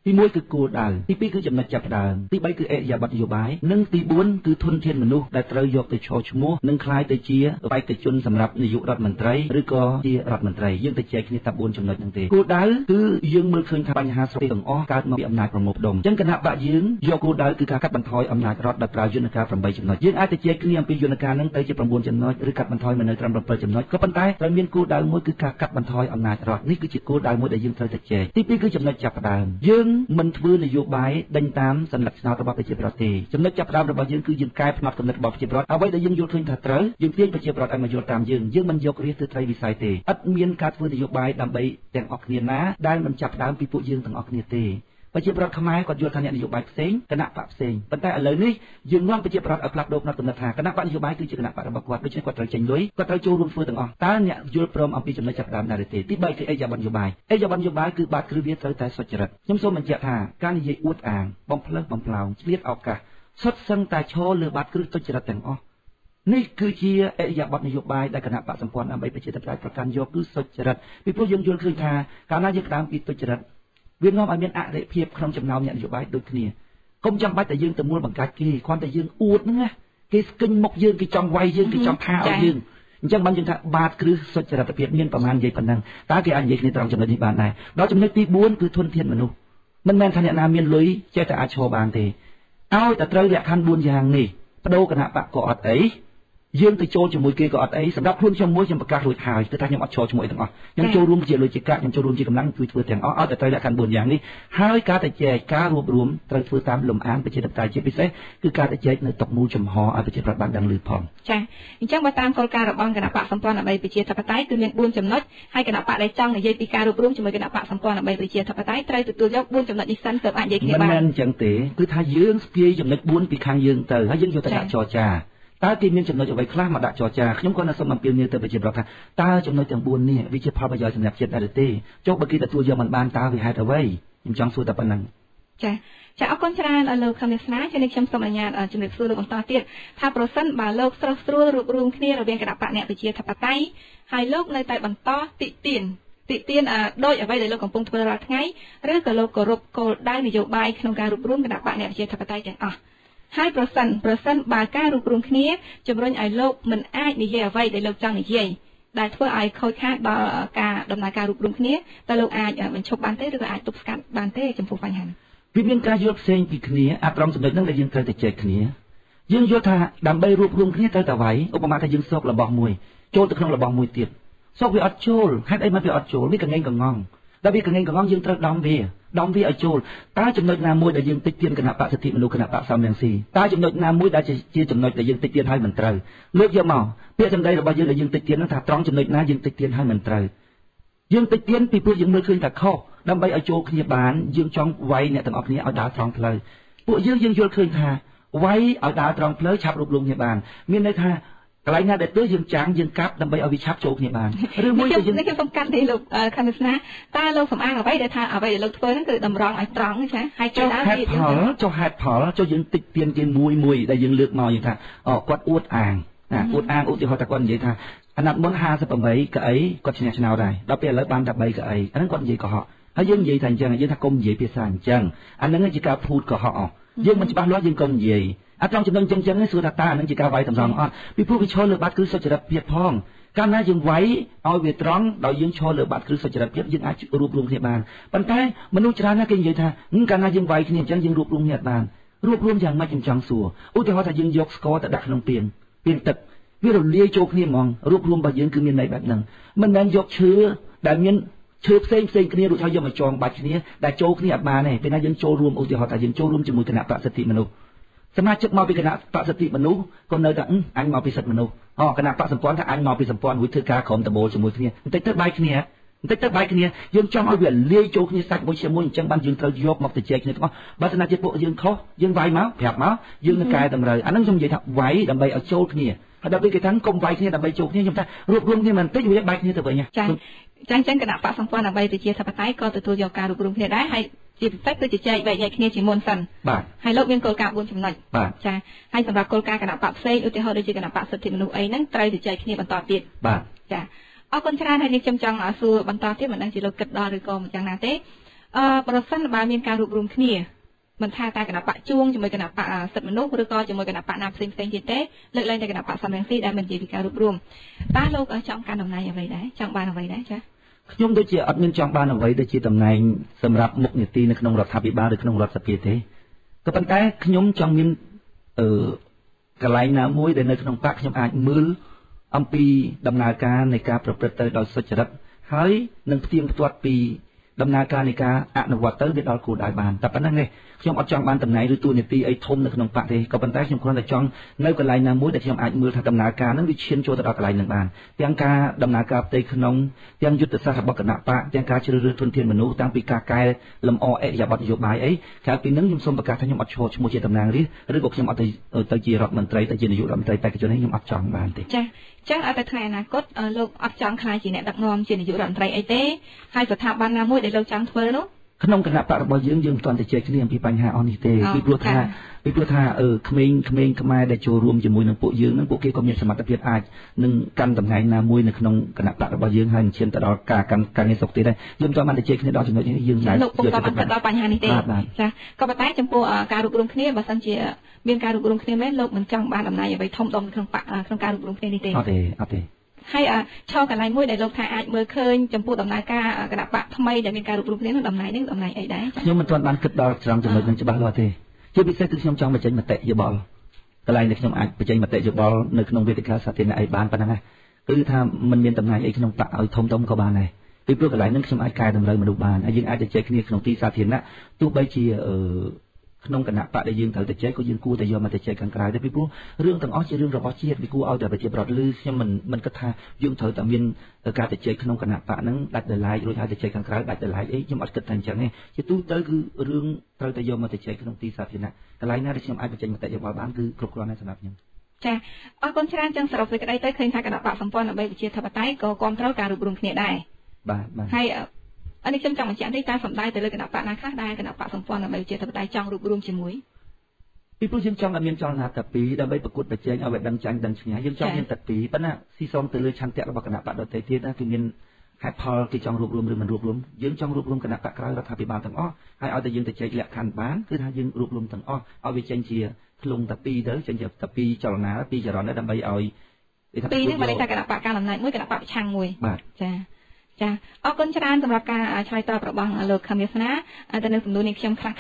ទី1គឺគោលដៅទី2គឺចំណុចចាប់ផ្ដើមទី3គឺអរិយាប័ត្រនយោបាយនិងទី4គឺធនធានមនុស្សដែលត្រូវយកទៅឈរឈ្មោះនិងក្លាយទៅជាបេក្ខជនសម្រាប់នាយករដ្ឋមន្ត្រីឬក៏ជារដ្ឋមន្ត្រីយើងទៅចែកគ្នាតែ4ចំណុចហ្នឹងទេគោលដៅគឺយើងមើលឃើញថាបញ្ហាស្រុកទាំងអស់កើតមកពីអំណាចប្រមូលផ្ដុំអញ្ចឹងគណៈបកយើងយកគោលដៅគឺការកាត់បន្ថយអំណាចរដ្ឋដោយប្រើយន្តការ8ចំណុចយើងអាចទៅចែកគ្នាអំពីយន្តការហ្នឹងទៅជា9ចំណុចឬកាត់បន្ថយមកនៅត្រឹម7ចំណុចក៏ប៉ុន្តែត្រូវមានគោលដៅមួយគឺការកាត់បន្ថយអំណាចរដ្ឋនេះគឺជាគោលដៅមួយដែលយើងត្រូវទៅចែកទី2គឺចំណុចចាប់ផ្ដើមយើងមិនធ្វើនយោបាយដេញតាមសញ្ញាឆ្នោតរបស់ប្រជាប្រដ្ឋទេចំណុចចាប់ផ្ដើមរបស់យើងគឺយើងកែផ្នត់គំនិតរបស់ប្រជាប្រដ្ឋអ្វីដែលយើងយល់ឃើញថាត្រូវយើងទាញប្រជាប្រដ្ឋឲ្យមកយល់តាមយើងមិនយករាជទៅត្រីវិស័យទេឥតមានការធ្វើនយោបាយដើម្បីទាំងអស់គ្នាណាដែលមិនចាប់ផ្ដើមពីពួកយើងទាំងអស់គ្នាទេប្រជាប្រដ្ឋខ្មែរគាត់យល់ថាអ្នកនយោបាយផ្សេងគណៈបកផ្សេងប៉ុន្តែឥឡូវនេះយើងនាំប្រជាប្រដ្ឋឲ្យផ្លាស់ប្ដូរផ្នត់គំនិតថាគណៈបកនយោបាយគឺជាគណៈបករបស់គាត់ដូច្នេះគាត់ត្រូវចេញលុយគាត់ត្រូវចូលរួមធ្វើទាំងអស់តើអ្នកយល់ព្រមអំពីចំណុចចាប់ផ្ដើមដែរទេទី3គឺអរិយាប័ត្រនយោបាយអរិយាប័ត្រនយោបាយគឺបាតគ្រឹះវាត្រូវតែសុចរិតខ្ញុំសូមបញ្ជាក់ថាការនិយាយអួតអាងបំផ្លើសបំផ្លោងឆ្លៀតឱកាសសុទ្ធសឹងតែឈរលើបាតគ្រឹះសុចរិតទាំងអស់នេះគឺជាអរិយាប័ត្រនយោបាយដែលគណៈបកសម្ព័ន្ធដើម្បីប្រជាធិបតេយ្យប្រកាន់យកគឺសុចរិតពីព្រោះយើងយល់ឃើញថាកាលណាយើងផ្ដើមពីទុច្ចរិតវានាំឲ្យមានអរិភាពក្នុងចំណោមអ្នកនយោបាយដូចគ្នាកុំចាំបាច់តែយើងទៅមូលបង្កាច់គេគ្រាន់តែយើងអួតហ្នឹងណាគេស្គិញមុខយើងគេចង់វាយយើងគេចង់ថាឲ្យយើងអញ្ចឹងបានយើងថាបាតគ្រឹះសុចរិតភាពមានប្រមាណនិយាយប៉ុណ្ណឹងតើគេអាចនិយាយគ្នាត្រង់ចំណុចនេះបានដែរដល់ចំណុចទី4គឺធនធានមនុស្សមិនមែនថាអ្នកណាមានលុយចេះតែអាចឈរបានទេឲ្យតែត្រូវលក្ខខណ្ឌ4យ៉ាងនេះបដូរគណៈបកក៏អត់អីយើងទៅចូលជាមួយគេក៏អត់អីសម្រាប់ខ្លួនខ្ញុំមួយខ្ញុំប្រកាសរួចហើយគឺថាខ្ញុំអត់ចូលជាមួយទាំងអស់ខ្ញុំចូលរួមជាលុយជាកាក់ខ្ញុំចូលរួមជាកម្លាំងជួយធ្វើទាំងអស់ឲ្យតែត្រូវលក្ខខណ្ឌ4យ៉ាងនេះហើយការទៅចែកការរួបរวมត្រូវធ្វើតាមលំអានប្រជាធិបតេយ្យជាពិសេសគឺការទៅចែកនៅតុមូលចំហឲ្យប្រជាប្រដ្ឋបានដឹងឮផងចាអញ្ចឹងបើតាមគោលការណ៍របស់គណៈបកសម្ព័ន្ធដើម្បីប្រជាធិបតេយ្យគឺមាន4ចំណុចហើយគណៈបកដែលចង់និយាយពីការរួបរวมជាមួយគណៈបកសម្ព័ន្ធដើម្បីប្រជាធិបតេយ្យត្រូវទទួលយក4ចំណុចនេះសិនទើបអាចនិយាយគ្នាបានមិនមែនអញ្ចឹងទេគឺថាយើងស្ពាយចំណុច4ពីខាងយើងទៅហើយយើងយកទៅដាក់ចរចាតើគេមានចំណុចអ្វីខ្លះមកដាក់ចរចាខ្ញុំក៏នៅសូមអំពាវនាវទៅប្រជាប្រដ្ឋថាតើចំណុចទាំង4នេះវាជាផលប្រយោជន៍សម្រាប់ជាតិដែរទេចុះបើគេទទួលយកមិនបានតើវាហេតុអ្វីខ្ញុំចង់សួរតែប៉ុណ្្នឹងចាអរគុណច្រើនលោកខំនេះស្នាជំរាបខ្ញុំសូមអនុញ្ញាតជំរាបសួរលោកបន្តទៀតថាប្រសិនបើលោកស្រស់ស្រួលរួបរวมគ្នារវាងគណៈបកអ្នកប្រជាធិបតេយ្យហើយលោកនៅតែបន្តតិទៀនដោយអ្វីដែលលោកកំពុងធ្វើរាល់ថ្ងៃឬក៏លោកគោរពគោលដៅនយោបាយក្នុងការរួបរวมគណៈបកអ្នកប្រជាធិបតេយ្យទាំងអស់ហើយប្រសិនបើការរួបរวมគ្នាជំរុញឲ្យលោកមិនអាចនិយាយអ្វីដែលលោកចង់និយាយដែលធ្វើឲ្យខូចខាតដល់ការដំណើរការរួបរวมគ្នាតើលោកអាចបញ្ឈប់បានទេឬក៏អាចទប់ស្កាត់បានទេចំពោះបញ្ហានេះវាមានការយល់ផ្សេងពីគ្នាអាត្រង់ចំណុចហ្នឹងដែលយើងត្រូវតែចែកគ្នាយើងយល់ថាដើម្បីរួបរวมគ្នាត្រូវតែអ្វីឧបមាថាយើងសោករបស់មួយចូលទៅក្នុងរបស់មួយទៀតសោកវាអត់ចូលហេតុអីមកវាអត់ចូលវាកងែងកងងដល់វាកងែងកងងយើងត្រូវដំវាឲ្យចូលតើចំណុចណាមួយដែលយើងតិចទៀនគណៈបកសិទ្ធិមនុស្សគណៈបកសំរងស៊ីតើចំណុចណាមួយដែលជាចំណុចដែលយើងតិចទៀនឲ្យមិនត្រូវលើកយកមកពាក្យសម្ដីរបស់យើងដែលយើងតិចទៀនហ្នឹងថាត្រង់ចំណុចណាយើងតិចទៀនឲ្យមិនត្រូវយើងតិចទៀនពីព្រោះយើងមើលឃើញថាខុសដើម្បីឲ្យចូលគ្នាបានយើងចង់វាយអ្នកទាំងអស់គ្នាឲ្យដើរត្រង់ផ្លូវពួកយើងយល់ឃើញថាវាយឲ្យដើរត្រង់ផ្លូវឆាប់រួបរวมគ្នាបានមានន័យថាកន្លែងណាដែលទើយើងចាំងយើងកាប់ដើម្បីឲ្យវាឆាប់ចូលគ្នាបានឬមួយខ្ញុំសំខាន់ទេលោកខណ្ឌស្នាតើលោកសំអាងអ្វីដែលថាអ្វីដែលលោកធ្វើហ្នឹងគឺតម្រង់ឲ្យត្រង់ណាហើយចូលហេតុផលចូលយើងតិចទៀនគេមួយដែលយើងលើកមកយើងថាគាត់អួតអាងឧទាហរណ៍ថាគាត់និយាយថាអាណត្តិមុន58កៅអីគាត់ឈ្នះឆ្នោតដែរដល់ពេលឥឡូវបានតែ3កៅអីអាហ្នឹងគាត់និយាយកុហកហើយយើងនិយាយថាអញ្ចឹងយើងថាកុំនិយាយភាសាអញ្ចឹងអាហ្នឹងជាការភូតកុហកយើងមិនច្បាស់លាស់យើងកុំនិយាយអត់ត្រង់ចំណុចចឹងសួរថាតើអានឹងជាការវាយតម្រង់អត់ពីព្រោះវាឈរលើបាតគ្រឹះសុចរិតភាពផងកាលណាយើងវាយឲ្យវាត្រង់ដោយយើងឈរលើបាតគ្រឹះសុចរិតភាពយើងអាចរួបរวมគ្នាបានប៉ុន្តែមនុស្សច្រើនណាស់គេនិយាយថាកាលណាយើងវាយគ្នាអញ្ចឹងយើងរួបរวมគ្នាអត់បានរួបរวมយ៉ាងម៉េចខ្ញុំចង់សួរឧទាហរណ៍ថាយើងយកស្ករទៅដាក់ក្នុងពាងទឹកវារលាយចូលគ្នាហ្មងរួបរวมរបស់យើងគឺមានន័យបែបហ្នឹងមិនមែនយកឈើដែលមានឈើផ្សេងគ្នារួចហើយយកមកចងបាច់គ្នាដែលចូលគ្នាអត់បានទេពេលណាយើងចូលរួមឧទាហរណ៍ថាយើងចូលរួមជាមួយគណៈបក្សសិទ្ធិមនុស្សសមាជិកមកពីគណៈបក្សសិទ្ធិមនុស្សក៏នៅតែអញមកពីសិទ្ធិមនុស្សគណៈបក្សសម្ព័ន្ធថាអញមកពីសម្ព័ន្ធរួចធ្វើការក្រុមតបូលជាមួយគ្នាបន្តិចទៅបាយគ្នាយើងចង់ឲ្យវាលាយចូលគ្នាសាច់មួយជាមួយអញ្ចឹងបានយើងត្រូវយកមកទៅចែកគ្នាទាំងអស់បើសិនណាជាពួកយើងខុសយើងវាយមកប្រាប់មកយើងនឹងកែតម្រូវអាហ្នឹងខ្ញុំនិយាយថាវាយដើម្បីឲ្យចូលគ្នាហើយដល់ពេលគេថាកុំវាយគ្នាដើម្បីចូលគ្នាខ្ញុំថារួបរวมគ្នាមិនតិចវាបែកគ្នាទៅវិញចាអញ្ចឹងគណៈបក្សសម្ព័ន្ធដើម្បីប្រជាធិបតេយ្យក៏ទទួលយកការរួបរวมគ្នាដែរហើយជាពិសេសគឺជាចែកបែកគ្នាជាមុនសិនហើយលោកមានគោលការណ៍4ចំណុចចាហើយសម្រាប់គោលការណ៍គណៈបក្សផ្សេងឧទាហរណ៍ដូចជាគណៈបក្សសិទ្ធិមនុស្សអីហ្នឹងត្រូវទៅចែកគ្នាបន្តទៀតចាអរគុណច្រើនហើយនេះខ្ញុំចង់សួរបន្តទៀតមិនដឹងជាលោកគិតដល់ឬក៏មិនយ៉ាងណាទេ ប្រសិនបើមានការរួបរวมគ្នាមិនថាតែគណៈបកជួងជាមួយគណៈបកសិទ្ធិមនុស្សឬក៏ជាមួយគណៈបកណាផ្សេងៗទៀតទេលើកលែងតែគណៈបកសំរងស៊ីដែលមិននិយាយពីការរួបរวมតើលោកចង់កាន់តំណែងអ្វីដែរចង់បានអ្វីដែរចាខ្ញុំដូចជាអត់មានចង់បានអ្វីដែលជាតំណែងសម្រាប់មុខនីតិនៅក្នុងរដ្ឋាភិបាលឬក្នុងរដ្ឋសភាទេក៏ប៉ុន្តែខ្ញុំចង់មានកន្លែងណាមួយដែលនៅក្នុងបកខ្ញុំអាចមើលអំពីដំណើរការនៃការប្រព្រឹត្តទៅដោយសុចរិតហើយនឹងផ្ទៀងផ្ទាត់ពីដំណើរការនៃការអនុវត្តទៅវាដល់គោលដៅបានតែប៉ុណ្ណឹងទេខ្ញុំអត់ចង់បានតំណែងឬតួនាទីអីធំនៅក្នុងបកទេក៏ប៉ុន្តែខ្ញុំគ្រាន់តែចង់នៅកន្លែងណាមួយដែលខ្ញុំអាចមើលថាដំណើរការហ្នឹងវាឈានចូលទៅដល់កន្លែងហ្នឹងបានទាំងការដំណើរការផ្ទៃក្នុងទាំងយុទ្ធសាស្ត្ររបស់គណៈបកទាំងការជ្រើសរើសធនធានមនុស្សតាំងពីការកែលម្អអរិយាប័ត្រនយោបាយអីក្រៅពីហ្នឹងខ្ញុំសូមប្រកាសថាខ្ញុំអត់ឈរឈ្មោះជាតំណាងរាស្ត្រឬក៏ខ្ញុំអត់ទៅជារដ្ឋមន្ត្រីទៅជានាយករដ្ឋមន្ត្រីបេក្ខជននេះខ្ញុំអត់ចង់បានទេចាចឹងអត់តែថ្ងៃអនាគតលោកអត់ចង់ខ្លាចជាអ្នកដឹកនាំជានាយករដ្ឋមន្ត្រីអីទេហើយស្ថាប័នណាមួយដែលលោកចង់ធ្វើនោះក្នុងគណៈបករបស់យើងមិនទាន់ទៅជែកគ្នាអំពីបញ្ហាអស់នេះទេពីព្រោះថាក្មេងខ្មែរដែលចូលរួមជាមួយនឹងពួកយើងនឹងពួកគេក៏មានសមត្ថភាពអាចនឹងកាន់តំណែងណាមួយនៅក្នុងគណៈបករបស់យើងហើយនឹងឈានទៅដល់ការកាន់ការងារសុខទេដែរយើងមិនទាន់បានទៅជែកគ្នាដល់ចំណុចនេះយើងដែរលោកពុកក៏បានទៅដល់បញ្ហានេះទេចាក៏ប៉ុន្តែចំពោះការរួបរวมគ្នាបើសិនជាមានការរួបរวมគ្នាមែនលោកមិនចង់បានតំណែងអ្វីធំដុំក្នុងបកក្នុងការរួបរวมគ្នានេះទេអត់ទេហើយឆោកន្លែងមួយដែលលោកថាអាចមើលឃើញចំពោះដំណើរការគណៈបកថ្មីដែលមានការរួបរวมគ្នានោះតំណែងនេះតំណែងអីដែរខ្ញុំមិនទាន់បានគិតដល់ត្រង់ចំណុចនឹងច្បាស់លាស់ទេជាពិសេសគឺខ្ញុំចង់បញ្ចេញមតិយោបល់កន្លែងដែលខ្ញុំអាចបញ្ចេញមតិយោបល់នៅក្នុងវេទិកាសាធារណៈអីបានប៉ុណ្ណឹងណាគឺថាมันមានតំណែងអីក្នុងបកឲ្យធំក៏បានដែរពីព្រោះកន្លែងហ្នឹងខ្ញុំអាចកែតម្រូវមនុស្សបានហើយយើងអាចទៅជែកគ្នាក្នុងទីសាធារណៈទោះបីជាក្នុងគណៈបកដែលយើងត្រូវទៅចែកក៏យើងគួរតែយកមកទៅចែកខាងក្រៅដែរពីព្រោះរឿងទាំងអស់ជារឿងរបស់ជាតិវាគួរឲ្យតែប្រជាប្រដ្ឋឮខ្ញុំមិនគិតថាយើងត្រូវតែមានការទៅចែកក្នុងគណៈបកហ្នឹងដាច់ដោយឡែករួចហើយទៅចែកខាងក្រៅដាច់ដោយឡែកអីខ្ញុំអត់គិតថាអញ្ចឹងទេជាទូទៅគឺរឿងត្រូវតែយកមកទៅចែកក្នុងទីសាធារណៈកន្លែងណាដែលខ្ញុំអាចបញ្ចេញមតិយោបល់បានគឺគ្រប់គ្រាន់ហើយសម្រាប់ខ្ញុំចាអរគុណច្រើនចឹងសរុបសេចក្តីទៅឃើញថាគណៈបកសម្ព័ន្ធដើម្បីប្រជាធិបតេយ្យក៏គ្រប់គ្រងការរួបរวมគ្នាដែរបាទហើយនេះខ្ញុំចង់បញ្ជាក់នេះតើសំដៅទៅលើគណៈបកណាខ្លះដែរគណៈបកសម្ព័ន្ធដើម្បីប្រជាធិបតេយ្យចង់រួបរวมជាមួយពីព្រោះយើងចង់ឲ្យមានចលនាតែពីរដើម្បីប្រកួតប្រជែងឲ្យដឹងចាញ់ដឹងឈ្នះយើងចង់មានតែពីរប៉ុន្តែស៊ីសងទៅលើឆន្ទៈរបស់គណៈបកដទៃទៀតណាគឺមានហេតុផលគេចង់រួបរวมឬមិនរួបរวมយើងចង់រួបរวมគណៈបកក្រៅរដ្ឋាភិបាលទាំងអស់ហើយឲ្យតែយើងទៅចែកលក្ខខណ្ឌបានគឺថាយើងរួបរวมទាំងអស់ឲ្យវាចេញជាធ្លុងតែពីរទៅចេញជាតែពីរចលនាពីរចរន្តដើម្បីឲ្យពីរនេះមិនថាគណៈបកកណ្ដាលអំណាចមួយគណៈបកប្រឆាំងមួយចាអរគុណច្រើនសម្រាប់ការឆ្លើយតបរបស់លោកខឹមវាសនាទៅនឹងសំណួរនេះខ្ញុំខ្លះ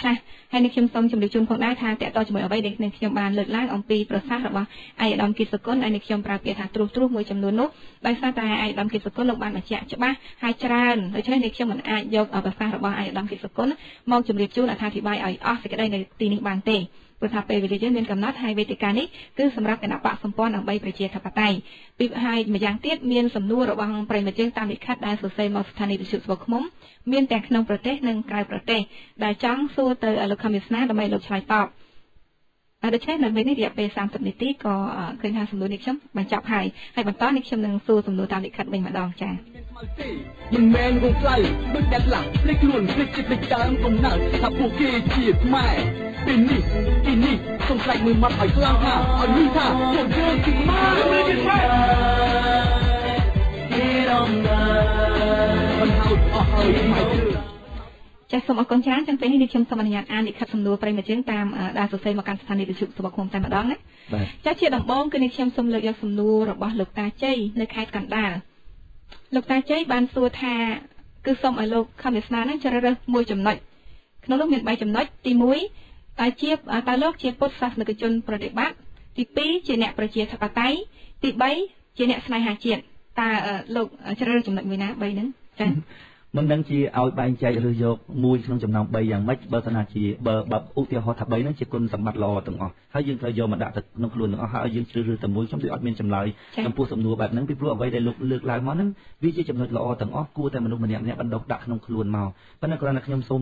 ហើយនេះខ្ញុំសូមជម្រាបជូនផងដែរថាតកតជាមួយអ្វីដែលខ្ញុំបានលើកឡើងអំពីប្រសាសន៍របស់ឯកឧត្តមគិតសុគន្ធហើយនេះខ្ញុំប្រើពាក្យថាត្រួសមួយចំនួននោះដោយសារតែឯកឧត្តមគិតសុគន្ធលោកបានបញ្ជាក់ច្បាស់ហើយច្រើនដូច្នេះនេះខ្ញុំមិនអាចយកប្រសាសន៍របស់ឯកឧត្តមគិតសុគន្ធមកជម្រាបជូនអត្ថាធិប្បាយឲ្យអស់សេចក្តីនៅទីនេះបានទេព្រោះថាពេលវេលាយើងមានកំណត់ហើយវេទិកានេះគឺសម្រាប់គណៈបកសម្ព័ន្ធដើម្បីប្រជាធិបតេយ្យពីហើយម្យ៉ាងទៀតមានសំណួររបស់ប្រិយមិត្តយើងតាមលិខិតដែលសរសេរមកស្ថានីយវិទ្យុស្វឃ្មុំមានទាំងក្នុងប្រទេសនិងក្រៅប្រទេសដែលចង់សួរទៅលោកខំវាសនាដើម្បីលោកឆ្លើយតបដូច្នេះនៅពេលនេះរយៈពេល30នាទីក៏ឃើញថាសំណួរនេះខ្ញុំបញ្ចប់ហើយបន្តនេះខ្ញុំនឹងសួរសំណួរតាមលិខិតវិញម្ដងចា៎មិនមែនវងខ្លៅដូចតែខ្លះភ្លេចខ្លួនភ្លេចចិត្តភ្លេចដើមកំណើតថាពួកគេជាខ្មែរពីនេះសូមខ្លាចមើលមាត់ឲ្យខ្លាំងថាឲ្យឮថាពួកយើងជាខ្មែរគេរំលឹកមិនហៅអស់ហើយមកចាសសូមអរគុណច្រើនចឹងពេលនេះខ្ញុំសូមអនុញ្ញាតអានលិខិតសំណួរប្រិយមិត្តយើងតាមដែលសរសេរមកកាន់ស្ថានីយវិទ្យុស្វឃ្មុំតែម្ដងណាចាសជាដំបូងគឺនេះខ្ញុំសូមលើកយកសំណួររបស់លោកតាជ័យនៅខេត្តកណ្ដាលលោកតាជ័យបានសួរថាគឺសូមឲ្យលោកខំវាសនានឹងជ្រើសរើសមួយចំណុចក្នុងនោះមាន3ចំណុចទី1តើលោកជាពុទ្ធសាសនិកជនប្រតិបត្តិទី2ជាអ្នកប្រជាធិបតេយ្យទី3ជាអ្នកស្នេហាជាតិតើលោកជ្រើសរើសចំណុចមួយណា3ហ្នឹងចា៎មិនដឹងជាឲ្យបែងចែកឬយកមួយក្នុងចំណោម3យ៉ាងម៉េចបើថាជាបើឧទាហរណ៍ថា3ហ្នឹងជាគុណសម្បត្តិល្អទាំងអស់ហើយយើងត្រូវយកមកដាក់ទៅក្នុងខ្លួនទាំងអស់ហើយយើងជ្រើសរើសតែមួយខ្ញុំដូចអត់មានចម្លើយចំពោះសំណួរបែបហ្នឹងពីព្រោះអ្វីដែលលោកលើកឡើងមកហ្នឹងវាជាចំណុចល្អទាំងអស់គួរតែមនុស្សម្នាក់បណ្ដុះដាក់ក្នុងខ្លួនមកប៉ុន្តែគ្រាន់តែខ្ញុំសូម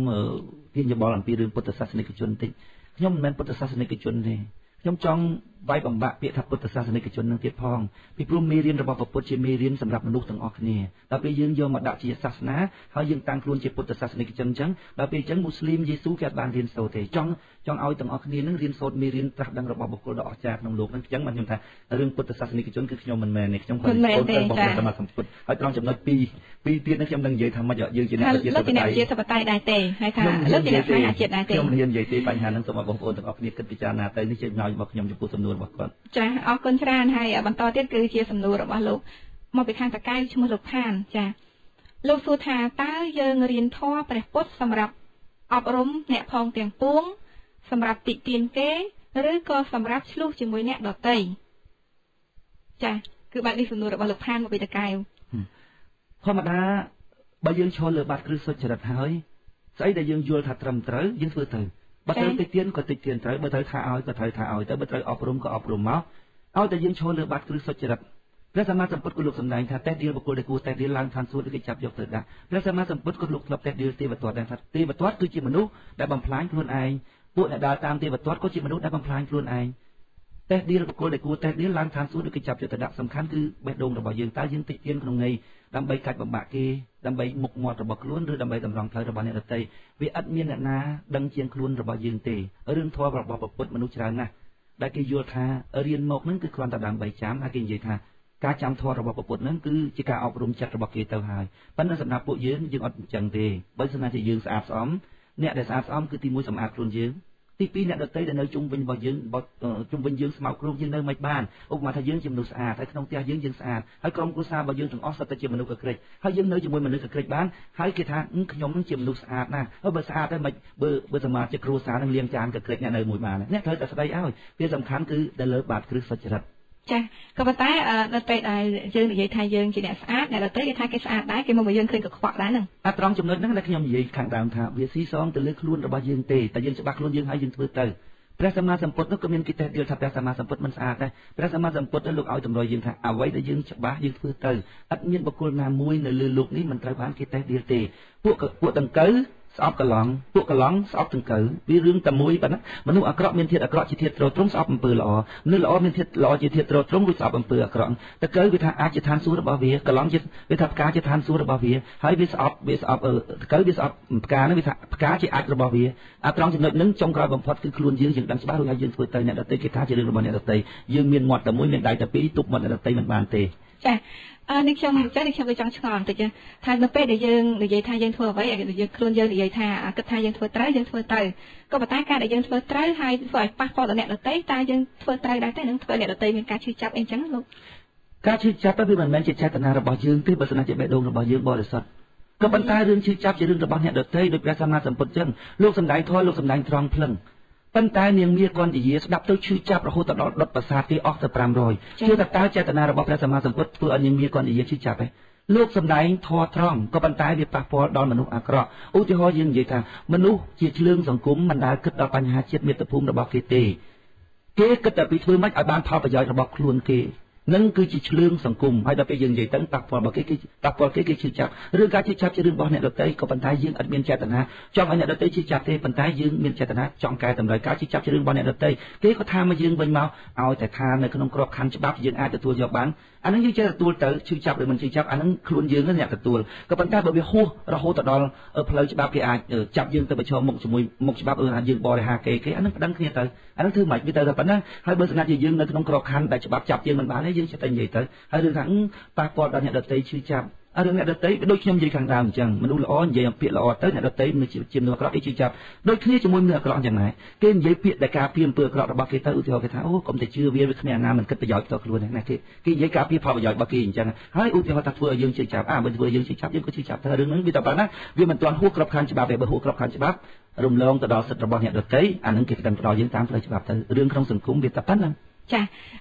ទាញយោបល់អំពីរឿងពុទ្ធសាសនិកជនបន្តិចខ្ញុំមិនមែនពុទ្ធសាសនិកជនទេខ្ញុំចង់ វាយបំបាក់ពាក្យថាពុទ្ធសាសនិកជននឹងទៀតផងពីព្រោះមេរៀនរបស់ពុទ្ធជាមេរៀនសម្រាប់មនុស្សទាំងអស់គ្នាដល់ពេលយើងយកមកដាក់ជាសាសនាហើយយើងតាំងខ្លួនជាពុទ្ធសាសនិកជនអញ្ចឹងដល់ពេលអញ្ចឹងមូស្លីមយេស៊ូគេអត់បានរៀនសូត្រទេចង់ឲ្យទាំងអស់គ្នានឹងរៀនសូត្រមេរៀនត្រាស់ដឹងរបស់បុគ្គលដ៏អស្ចារ្យក្នុងលោកហ្នឹងអញ្ចឹងបានខ្ញុំថារឿងពុទ្ធសាសនិកជនគឺខ្ញុំមិនមែនទេខ្ញុំគាត់អូនទៅរបស់ព្រះសម្មាសម្ពុទ្ធហើយត្រង់ចំណុច2ទៀតនេះខ្ញុំនឹងនិយាយថាមិនយើងជាអ្នកជាធិបតេយ្យដែរទេហើយថាលើកជាអ្នកផ្នែកអាជីពដែរទេខ្ញុំហ៊ាននិយាយទេបញ្ហាហ្នឹងសូមឲ្យបងប្អូនទាំងអស់គ្នាគិតពិចារណាទៅនេះជាចំណុចរបស់ខ្ញុំចំពោះសំណួររបស់គាត់ចាអរគុណច្រើនហើយបន្តទៀតគឺជាសំណួររបស់លោកមកពីខាងតកៅឈ្មោះលោកផានចាលោកសួរថាតើយើងរៀនធម៌ព្រះពុទ្ធសម្រាប់អប់រំអ្នកផងទាំងពួងសម្រាប់តិទៀនគេឬក៏សម្រាប់ឆ្លុះជាមួយអ្នកដទៃចាគឺបែបនេះសំណួររបស់លោកផានមកពីតកៅធម្មតាបើយើងឈរលើបាតគ្រឹះសុចរិតហើយស្អីដែលយើងយល់ថាត្រឹមត្រូវយើងធ្វើទៅបើត្រូវតិទៀនក៏តិទៀនត្រូវបើត្រូវថាឲ្យក៏ត្រូវថាឲ្យទៅបើត្រូវអប់រំក៏អប់រំមកឲ្យតែយើងឈរលើបាតគ្រឹះសុចរិតព្រះសម្មាសម្ពុទ្ធក៏លោកសម្ដែងថាតេះដៀលបុគ្គលដែលគួរតេះដៀលឡើងឋានសួគ៌ឬគេចាប់យកទៅដាក់ព្រះសម្មាសម្ពុទ្ធក៏លោកធ្លាប់តេះដៀលទេវទត្តដែរថាទេវទត្តគឺជាមនុស្សដែលបំផ្លាញខ្លួនឯងពួកអ្នកដើរតាមទេវទត្តក៏ជាមនុស្សដែលបំផ្លាញខ្លួនឯងតេះដៀលបុគ្គលដែលគួរតេះដៀលឡើងឋានសួគ៌ឬគេចាប់យកទៅដាក់សំខាន់គឺបេះដូងរបស់យើងតើយើងតិទៀនក្នុងន័យដើម្បីកាច់បំបាក់គេដើម្បីមុខមាត់របស់ខ្លួនឬដើម្បីតម្រង់ផ្លូវរបស់អ្នកដទៃវាអត់មានអ្នកណាដឹងជាងខ្លួនរបស់យើងទេរឿងធម៌របស់ពុទ្ធមនុស្សច្រើនណាស់ដែលគេយល់ថារៀនមកហ្នឹងគឺគ្រាន់តែដើម្បីចាំហើយគេនិយាយថាការចាំធម៌របស់ពុទ្ធហ្នឹងគឺជាការអប់រំចិត្តរបស់គេទៅហើយប៉ុន្តែសម្រាប់ពួកយើងអត់អញ្ចឹងទេបើសិនជាយើងស្អាតស្អំអ្នកដែលស្អាតស្អំគឺទី1សម្អាតខ្លួនយើងទី2អ្នកដទៃដែលនៅជុំវិញរបស់យើងជុំវិញយើងស្មោកគ្រោកយើងនៅមិនបានឧបមាថាយើងជាមនុស្សស្អាតហើយក្នុងផ្ទះយើងស្អាតហើយក្រុមគ្រួសាររបស់យើងទាំងអស់សុទ្ធតែជាមនុស្សកក្រិចហើយយើងនៅជាមួយមនុស្សកក្រិចបានហើយគេថាខ្ញុំនឹងជាមនុស្សស្អាតណាស់ហើយបើស្អាតហើយមិនបើសមាជិកគ្រួសារនឹងលាងចានកក្រិចអ្នកនៅមួយបានអ្នកត្រូវតែស្ដីឲ្យវាសំខាន់គឺទៅលើបាតគ្រឹះសុចរិតចាក៏ប៉ុន្តែដល់ពេលដែលយើងនិយាយថាយើងជាអ្នកស្អាតអ្នកដទៃគេថាគេស្អាតដែរគេមកយើងឃើញកខ្វក់ដែរហ្នឹងត្រង់ចំណុចហ្នឹងដែលខ្ញុំនិយាយខាងដើមថាវាស៊ីសងទៅលើខ្លួនរបស់យើងទេតែយើងច្បាស់ខ្លួនយើងហើយយើងធ្វើទៅព្រះសម្មាសម្ពុទ្ធនោះក៏មានគេតេះដៀលថាព្រះសម្មាសម្ពុទ្ធមិនស្អាតដែរព្រះសម្មាសម្ពុទ្ធលោកឲ្យតម្រុយយើងថាអ្វីដែលយើងច្បាស់យើងធ្វើទៅអត់មានបុគ្គលណាមួយនៅលើលោកនេះមិនត្រូវបានគេតេះដៀលទេពួកដង្កូវស្អប់កឡង់ពួកកឡង់ស្អប់ដង្កូវវារឿងតែមួយប៉ុណ្ណាមនុស្សអាក្រក់មានធាតុអាក្រក់ជាធាតុទ្រទ្រង់ស្អប់អំពើល្អមនុស្សល្អមានធាតុល្អជាធាតុទ្រទ្រង់រួចស្អប់អំពើអាក្រក់ដង្កូវវាថាអាចជាឋានសួគ៌របស់វាកឡង់ជាវាថាផ្កាជាឋានសួគ៌របស់វាហើយវាស្អប់ដង្កូវវាស្អប់ផ្កាហ្នឹងវាថាផ្កាជាអាចរបស់វាត្រង់ចំណុចហ្នឹងចុងក្រោយបំផុតគឺខ្លួនយើងដឹងច្បាស់រួចហើយយើងធ្វើទៅអ្នកដទៃគេថាជារឿងរបស់អ្នកដទៃយើងមានមាត់តែមួយមានដៃតែពីរទប់មាត់អ្នកដទៃមិនបានទេចានេះខ្ញុំចង់ឆ្ងល់បន្តិចថានៅពេលដែលយើងនិយាយថាយើងធ្វើអ្វីយើងខ្លួនយើងនិយាយថាគិតថាយើងធ្វើត្រូវយើងធ្វើត្រូវក៏ប៉ុន្តែការដែលយើងធ្វើត្រូវហើយធ្វើឲ្យប៉ះពាល់ដល់អ្នកដទៃតើយើងធ្វើត្រូវដែរទេនឹងធ្វើអ្នកដទៃមានការឈឺចាប់អីចឹងលោកការឈឺចាប់ទៅវាមិនមែនជាចេតនារបស់យើងទេបើសិនជាបេះដូងរបស់យើងបរិសុទ្ធក៏ប៉ុន្តែរឿងឈឺចាប់ជារឿងរបស់អ្នកដទៃដោយព្រះសម្មាសម្ពុទ្ធចឹងលោកសម្ដែងធម៌លោកសម្ដែងត្រង់ភ្លឹងប៉ុន្តែនាងមាគន្ធយាស្ដាប់ទៅឈឺចាប់រហូតដល់ដុតប្រសាទគេអស់ទៅ500ជឿថាតើចេតនារបស់ព្រះសម្មាសម្ពុទ្ធធ្វើឲ្យនាងមាគន្ធយាឈឺចាប់ទេលោកសម្ដែងធម៌ត្រង់ក៏ប៉ុន្តែវាប៉ះពាល់ដល់មនុស្សអាក្រក់ឧទាហរណ៍យើងនិយាយថាមនុស្សជាឆ្លើងសង្គមមិនដែលគិតដល់បញ្ហាជាតិមាតុភូមិរបស់គេទេគេគិតតែពីធ្វើម៉េចឲ្យបានផលប្រយោជន៍របស់ខ្លួនគេនឹងគឺជាឆ្លើងសង្គមហើយដល់ពេលយើងនិយាយទៅប៉ះពាល់របស់គេប៉ះពាល់គេឈឺចាប់រឿងការឈឺចាប់ជារឿងរបស់អ្នកដទៃក៏ប៉ុន្តែយើងអត់មានចេតនាចង់ឲ្យអ្នកដទៃឈឺចាប់ទេប៉ុន្តែយើងមានចេតនាចង់កែតម្រូវការឈឺចាប់ជារឿងរបស់អ្នកដទៃគេក៏ថាមកយើងវិញមកឲ្យតែថានៅក្នុងក្របខ័ណ្ឌច្បាប់យើងអាចទទួលយកបានអានឹងយើងចេះទទួលទៅឈឺចាប់ឬមិនឈឺចាប់អានឹងខ្លួនយើងអ្នកទទួលក៏ប៉ុន្តែបើវាហួសរហូតដល់ផ្លូវច្បាប់គេអាចចាប់យើងទៅប្រឈមមុខជាមួយមុខច្បាប់ថាយើងបរិហាគេអានឹងប្តឹងគ្នាទៅអានឹងធ្វើមិនវាទៅតែប៉ុណ្ណឹងហើយបើស្ងាត់ជាយើងនៅក្នុងក្របខ័ណ្ឌដែលច្បាប់ចាប់យើងមិនបានទេយើងចេះតែនិយាយទៅហើយរឿងថាប៉ះពាល់ដល់អ្នកដទៃឈឺចាប់រឿងអ្នកដទៃដូចខ្ញុំនិយាយខាងដើមអញ្ចឹងមនុស្សល្អនិយាយអំពាក្យល្អទៅអ្នកដទៃមនុស្សជាមនុស្សអាក្រក់គេឈឺចាប់ដូចគ្នាជាមួយមនុស្សអាក្រក់យ៉ាងណាគេនិយាយពាក្យដែលការពារអំពើអាក្រក់របស់គេទៅឧទាហរណ៍គេថាអូកុំតែជឿវាគ្មានអាណាមិនគិតប្រយោជន៍ផ្ទាល់ខ្លួនណាគេនិយាយការពារផលប្រយោជន៍របស់គេអញ្ចឹងហើយឧទាហរណ៍ថាធ្វើឲ្យយើងឈឺចាប់បើធ្វើឲ្យយើងឈឺចាប់យើងក៏ឈឺចាប់ទៅរឿងហ្នឹងវាតែប៉ុណ្ណាវាមិនទាន់ហួសក្របខ័ណ្ឌច្បាប់ទេបើហួសក្របខ័ណ្ឌច្បាប់រំលងទៅដល់សិទ្ធិរបស់អ្នកដទៃអានឹងគេផ្ដឹងផ្ដល់យើងតាមផ្លូវច្បាប់ទៅរឿងក្នុងសង្គមវាតែប៉ុណ្ណាច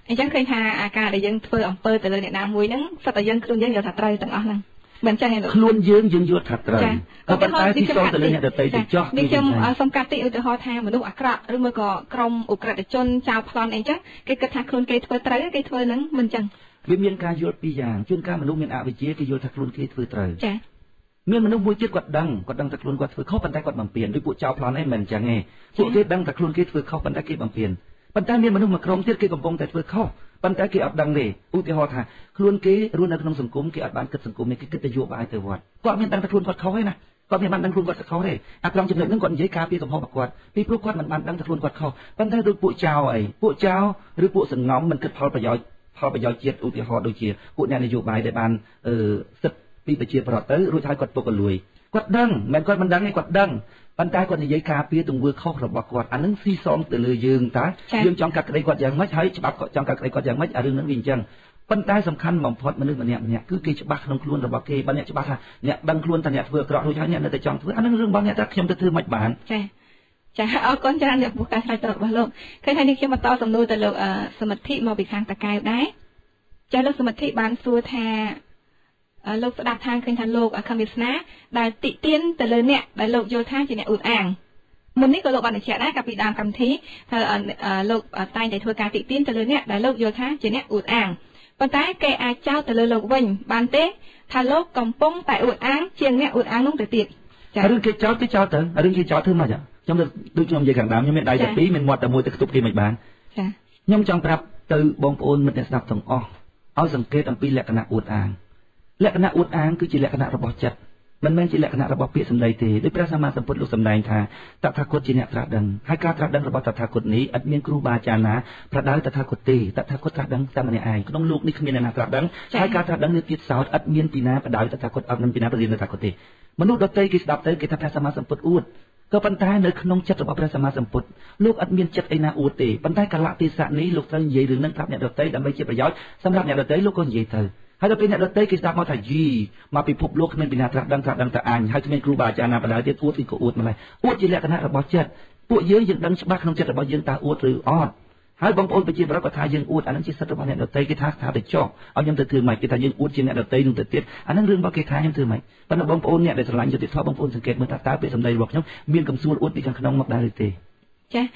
ាអញ្ចឹងឃើញថាអាការដែលយើងធ្វើអំពើទៅលើអ្នកណាមួយហ្នឹងសិតតែយើងខ្លួនយើងយល់ថាត្រូវទាំងអស់ហ្នឹងមិនចឹងទេខ្លួនយើងយល់ថាត្រូវក៏ប៉ុន្តែទីចូលទៅលើអ្នកដទៃទៅចោះនេះខ្ញុំសូមកាត់តិឧទាហរណ៍ថាមនុស្សអាក្រក់ឬមួយក៏ក្រុមអ ுக ្រិតជនចៅប្លន់អីចឹងគេគិតថាខ្លួនគេធ្វើត្រូវគេធ្វើហ្នឹងមិនចឹងវាមានការយល់ពីរយ៉ាងជួនកាលមនុស្សមានអវិជ្ជាគេយល់ថាខ្លួនគេធ្វើត្រូវចាមានមនុស្សមួយទៀតគាត់ដឹងថាខ្លួនគាត់ធ្វើខុសប៉ុន្តែគាត់បំពេញដោយពួកចៅប្លន់អីមិនចឹងទេពួកគេដឹងថាខ្លួនគេធ្វើខុសប៉ុន្តែគេបំពេញ ប៉ុន្តែមានមនុស្សមួយក្រុមទៀតគេកំពុងតែធ្វើខុសប៉ុន្តែគេអត់ដឹងទេឧទាហរណ៍ថាខ្លួនគេរស់នៅក្នុងសង្គមគេអត់បានគិតសង្គមនេះគេគិតតែយោបាយទៅវត្តគាត់មានដឹងថាខ្លួនគាត់ខុសទេណាគាត់មានបានដឹងខ្លួនគាត់ខុសទេអាត្រង់ចំណុចហ្នឹងគាត់និយាយការពារកំហុសរបស់គាត់ពីព្រោះគាត់មិនបានដឹងថាខ្លួនគាត់ខុសប៉ុន្តែដូចពួកចៅអីពួកចៅឬពួកសង្ងំមិនគិតផលប្រយោជន៍ជាតិឧទាហរណ៍ដូចជាពួកអ្នកនយោបាយដែលបានសិទ្ធិពីប្រជាប្រដ្ឋទៅរួចហើយគាត់ពុករលួយគាត់ដឹងមិនគាត់មិនដឹងទេគាត់ដឹងប៉ុន្តែគាត់និយាយការពារទង្វើខុសរបស់គាត់អានឹងស៊ីសងទៅលើយើងតើយើងចង់កាត់ក្តីគាត់យ៉ាងម៉េចហើយច្បាប់គាត់ចង់កាត់ក្តីគាត់យ៉ាងម៉េចអារឿងហ្នឹងវាអញ្ចឹងប៉ុន្តែសំខាន់បំផុតមនុស្សម្នាក់គឺគេច្បាស់ក្នុងខ្លួនរបស់គេបើអ្នកច្បាស់ថាអ្នកដឹងខ្លួនថាអ្នកធ្វើអាក្រក់រួចហើយអ្នកនៅតែចង់ធ្វើអានឹងរឿងរបស់អ្នកថាខ្ញុំទៅធ្វើមិនបានចាអរគុណច្រើនអ្នកពុះការឆ្លើយតបរបស់លោកឃើញថានេះខ្ញុំបន្តសំណួរទៅលោកសមិទ្ធិមកពីខាងតាកែវដែរចាលោកសមិទ្ធិបានសួរថាលោកស្ដាប់ថាឃើញថាលោកខំវាសនាដែលតិទៀនទៅលើអ្នកដែលលោកយល់ថាជាអ្នកអួតអាងមុននេះក៏លោកបានបញ្ជាក់ដែរកាលពីដើមកម្មវិធីថាលោកតែងតែធ្វើការតិទៀនទៅលើអ្នកដែលលោកយល់ថាជាអ្នកអួតអាងប៉ុន្តែគេអាចចោទទៅលើលោកវិញបានទេថាលោកកំពុងតែអួតអាងជាងអ្នកអួតអាងនោះទៅទៀតចារឿងគេចោទទៅរឿងគេចោទធ្វើម៉េចខ្ញុំដូចខ្ញុំនិយាយខាងដើមខ្ញុំមានដៃតែពីរមានមាត់តែមួយទៅខ្ទប់គេមិនបានចាខ្ញុំចង់ប្រាប់ទៅបងប្អូនមិត្តអ្នកស្ដាប់ទាំងអស់ឲ្យសង្កេតអំពីលក្ខណៈអួតអាងលក្ខណៈអួតអាងគឺជាលក្ខណៈរបស់ចិត្តមិនមែនជាលក្ខណៈរបស់ពាក្យសម្ដីទេដោយព្រះសម្មាសម្ពុទ្ធលោកសម្ដែងថាតថាគតជាអ្នកត្រាស់ដឹងហើយការត្រាស់ដឹងរបស់តថាគតនេះឥតមានគ្រូបាអាចារ្យណាប្រដៅតថាគតទេតថាគតត្រាស់ដឹងតែម្នាក់ឯងក្នុងលោកនេះគ្មានអ្នកណាត្រាស់ដឹងហើយការត្រាស់ដឹងនេះទៀតសោតឥតមានពីណាប្រដៅតថាគតអត់មានពីណាប្ររៀនតថាគតទេមនុស្សដទៃគេស្ដាប់ទៅគេថាព្រះសម្មាសម្ពុទ្ធអួតក៏ប៉ុន្តែនៅក្នុងចិត្តរបស់ព្រះសម្មាសម្ពុទ្ធលោកអត់មានចិត្តអីណាអួតទេប៉ុន្តែកលៈទេសៈនេះលោកត្រូវនិយាយរឿងហ្នឹងប្រាប់អ្នកដទៃដើម្បីជាប្រយោជន៍សម្រាប់អ្នកដទៃលោកក៏និយាយទៅហើយដល់ពេលអ្នកដទៃគេស្ដាប់មកថាយីមកពិភពលោកគ្មានពីណាត្រាស់ដឹងតែអញហើយគ្មានគ្រូបាអាចារ្យណាបណ្ដាលទៀតអួតក៏អួតម្ល៉េះអួតជាលក្ខណៈរបស់ចិត្តពួកយើងដឹងច្បាស់ក្នុងចិត្តរបស់យើងតើអួតឬអត់ហើយបងប្អូនប្រជាប្រដ្ឋក៏ថាយើងអួតអានឹងជាសិទ្ធិរបស់អ្នកដទៃគេថាទៅចោះឲ្យខ្ញុំទៅធ្វើម៉េចគេថាយើងអួតជាអ្នកដទៃនោះទៅទៀតអានឹងរឿងរបស់គេថាខ្ញុំធ្វើម៉េចប៉ុន្តែបងប្អូនអ្នកដែលស្រឡាញ់យុត្តិធម៌បងប្អូនសង្កេតមើលថាតើពាក្យសម្ដីរបស់ខ្ញុំមានកំសួលអួតពីខាងក្នុងមកដែរឬទេច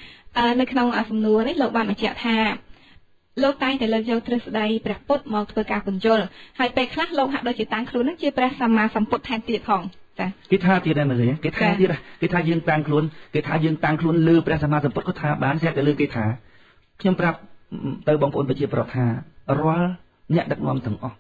ានៅក្នុងសំណួរនេះលោកបានបញ្ជាក់ថាលោកតែងតែលើកយកទ្រឹស្ដីព្រះពុទ្ធមកធ្វើការពន្យល់ហើយពេលខ្លះលោកហាក់ដូចជាតាំងខ្លួននឹងជាព្រះសម្មាសម្ពុទ្ធថែមទៀតផងចាគេថាទៀតដែរមើលឃើញគេថាទៀតគេថាយើងតាំងខ្លួនគេថាយើងតាំងខ្លួនលើព្រះសម្មាសម្ពុទ្ធក៏ថាបានស្រាប់តែលើគេថាខ្ញុំប្រាប់ទៅបងប្អូនប្រជាប្រដ្ឋថារាល់អ្នកដឹកនាំទាំងអស់